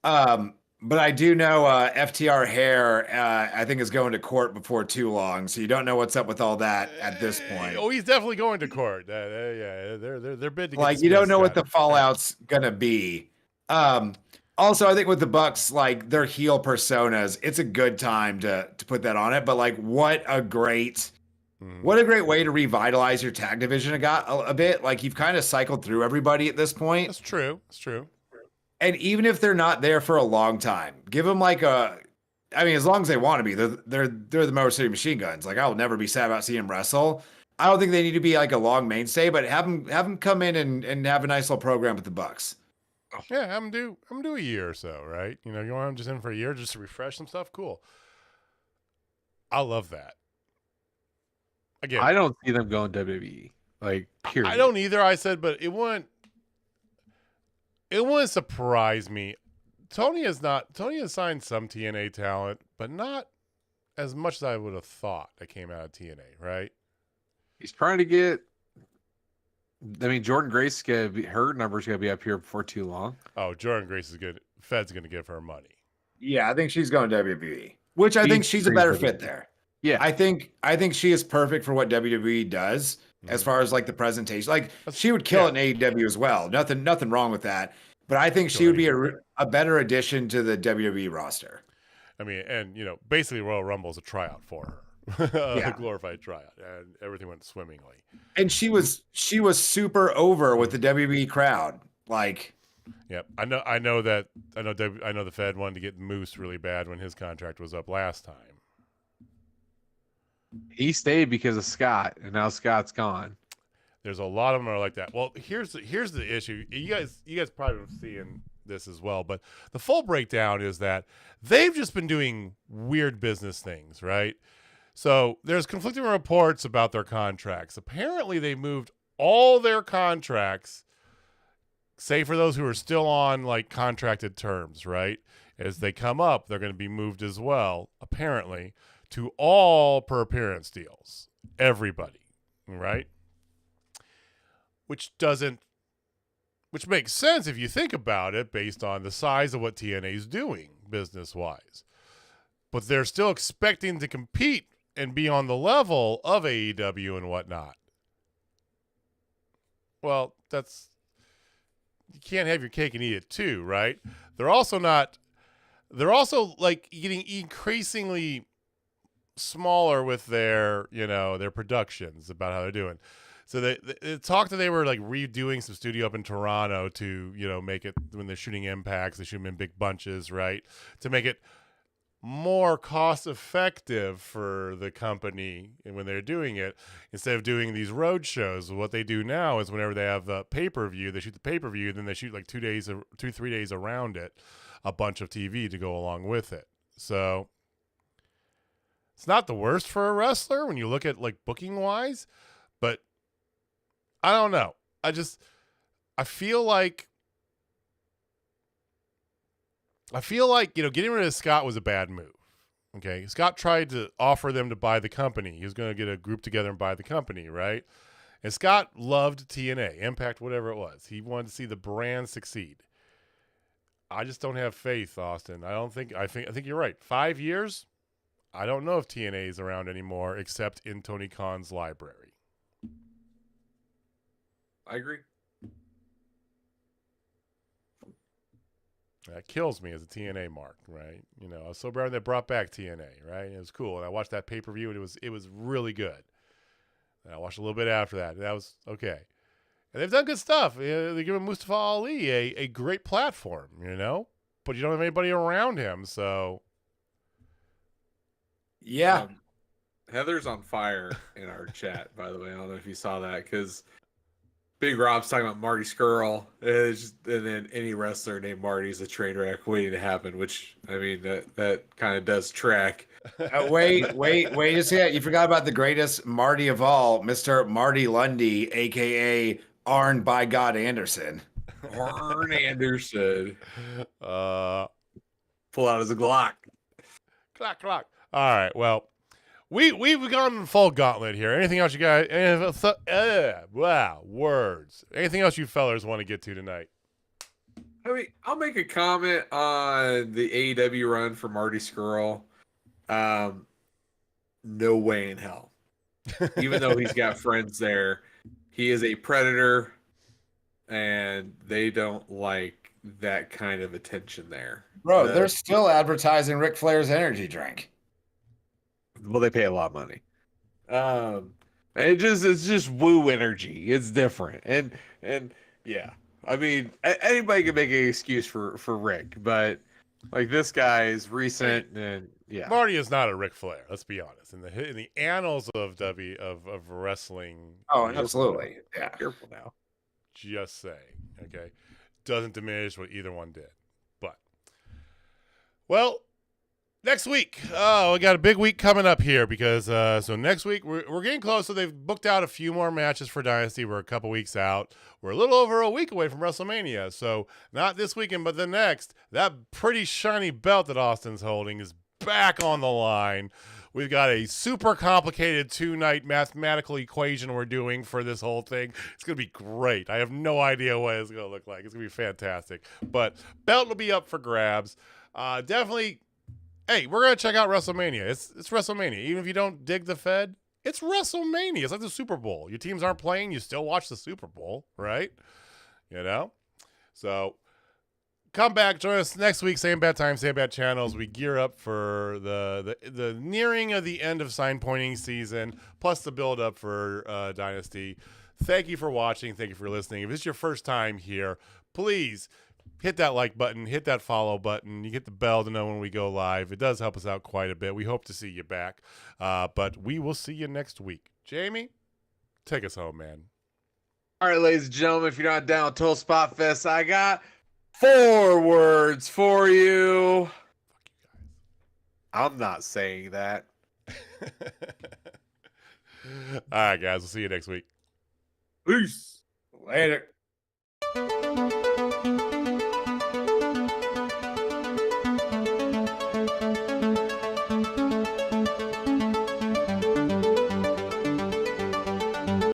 but I do know FTR hair. I think is going to court before too long, so you don't know what's up with all that at this point. Oh, he's definitely going to court. Yeah, they're bid to get Like you don't know what the Scott. fallout's gonna be. Also, I think with the Bucks, like their heel personas, it's a good time to put that on it. But like, what a great way to revitalize your tag division. It got a bit like you've kind of cycled through everybody at this point. That's true. It's true. And even if they're not there for a long time, give them like I mean, as long as they want to be, they're the Motor City Machine Guns. Like I'll never be sad about seeing them wrestle. I don't think they need to be like a long mainstay, but have them come in and have a nice little program with the Bucks. Yeah, I'm due a year or so, right? You know, you want them just in for a year just to refresh some stuff. Cool. I love that. Again, I don't see them going WWE. Like, period. I don't either. I said, but it wouldn't surprise me. Tony has signed some TNA talent, but not as much as I would have thought that came out of TNA, right? He's trying to get. I mean, Jordan Grace her number's gonna be up here before too long. Oh, Jordan Grace is good. Fed's gonna give her money. Yeah, I think she's going WWE, which I think she's a better fit there. Yeah, I think she is perfect for what WWE does as far as like the presentation. Like she would kill it in AEW as well. Nothing wrong with that. But I think she would be a better addition to the WWE roster. I mean, and you know, basically Royal Rumble is a tryout for her. A glorified tryout, and everything went swimmingly. And she was super over with the WWE crowd. Like, yep, I know the Fed wanted to get Moose really bad when his contract was up last time. he stayed because of Scott, and now Scott's gone. There's a lot of them are like that. Well, here's the issue. You guys probably are seeing this as well, but the full breakdown is that they've just been doing weird business things, right? So there's conflicting reports about their contracts. Apparently, they moved all their contracts, save for those who are still on like contracted terms, right? As they come up, they're going to be moved as well, apparently, to all per appearance deals. Everybody, right? Which makes sense if you think about it based on the size of what TNA is doing business-wise. But they're still expecting to compete and be on the level of AEW and whatnot. Well, you can't have your cake and eat it too, right? They're also like getting increasingly smaller with their productions about how they're doing. So they talked that they were like redoing some studio up in Toronto to, make it when they're shooting impacts, they shoot them in big bunches, right? To make it more cost effective for the company and when they're doing it, instead of doing these road shows. What they do now is whenever they have the pay-per-view, they shoot the pay-per-view, then they shoot like 3 days around it, a bunch of TV to go along with it. So it's not the worst for a wrestler when you look at like booking wise, but I don't know. I feel like getting rid of Scott was a bad move. Okay. Scott tried to offer them to buy the company. He was going to get a group together and buy the company, right? And Scott loved TNA, Impact, whatever it was. He wanted to see the brand succeed. I just don't have faith, Austin. I think you're right. 5 years? I don't know if TNA is around anymore except in Tony Khan's library. I agree. That kills me as a TNA mark, right? I was so proud they brought back TNA, right? It was cool. And I watched that pay-per-view, and it was really good. And I watched a little bit after that, and that was okay. And they've done good stuff. They're giving Mustafa Ali a great platform, but you don't have anybody around him, so. Yeah. Heather's on fire in our chat, by the way. I don't know if you saw that, because Big Rob's talking about Marty Skrull, and then any wrestler named Marty is a train wreck waiting to happen, which, I mean, that kind of does track. Wait a second. You forgot about the greatest Marty of all, Mr. Marty Lundy, a.k.a. Arn by God Anderson. Arn Anderson. Pull out his Glock. Clock. All right, well, we've gone full gauntlet here. Anything else you guys? Wow, words. Anything else you fellers want to get to tonight? I mean, I'll make a comment on the AEW run for Marty Scurll. No way in hell. Even though he's got friends there, he is a predator, and they don't like that kind of attention there. Bro, they're still advertising Ric Flair's energy drink. Well, they pay a lot of money. It's just woo energy. It's different, and yeah. I mean, anybody can make an excuse for Rick, but like this guy is recent, and yeah, Marty is not a Ric Flair. Let's be honest. In the annals of wrestling. Oh, absolutely. Yeah. Careful now. Just saying. Okay, doesn't diminish what either one did, but well. Next week, we got a big week coming up here because so next week we're getting close. So they've booked out a few more matches for Dynasty. We're a couple weeks out. We're a little over a week away from WrestleMania. So not this weekend, but the next. That pretty shiny belt that Austin's holding is back on the line. We've got a super complicated 2-night mathematical equation we're doing for this whole thing. It's going to be great. I have no idea what it's going to look like. It's going to be fantastic. But belt will be up for grabs. Definitely. Hey, we're going to check out WrestleMania. It's WrestleMania. Even if you don't dig the Fed, it's WrestleMania. It's like the Super Bowl. Your teams aren't playing. You still watch the Super Bowl, right? You know? So come back. Join us next week. Same bad time, same bad channels. We gear up for the nearing of the end of sign pointing season, plus the build up for Dynasty. Thank you for watching. Thank you for listening. If it's your first time here, please hit that like button, hit that follow button. You hit the bell to know when we go live. It does help us out quite a bit. We hope to see you back. But we will see you next week. Jamie, take us home, man. All right, ladies and gentlemen, if you're not down with Total Spotfest, I got 4 words for you. Fuck you guys. I'm not saying that. All right, guys. We'll see you next week. Peace. Later.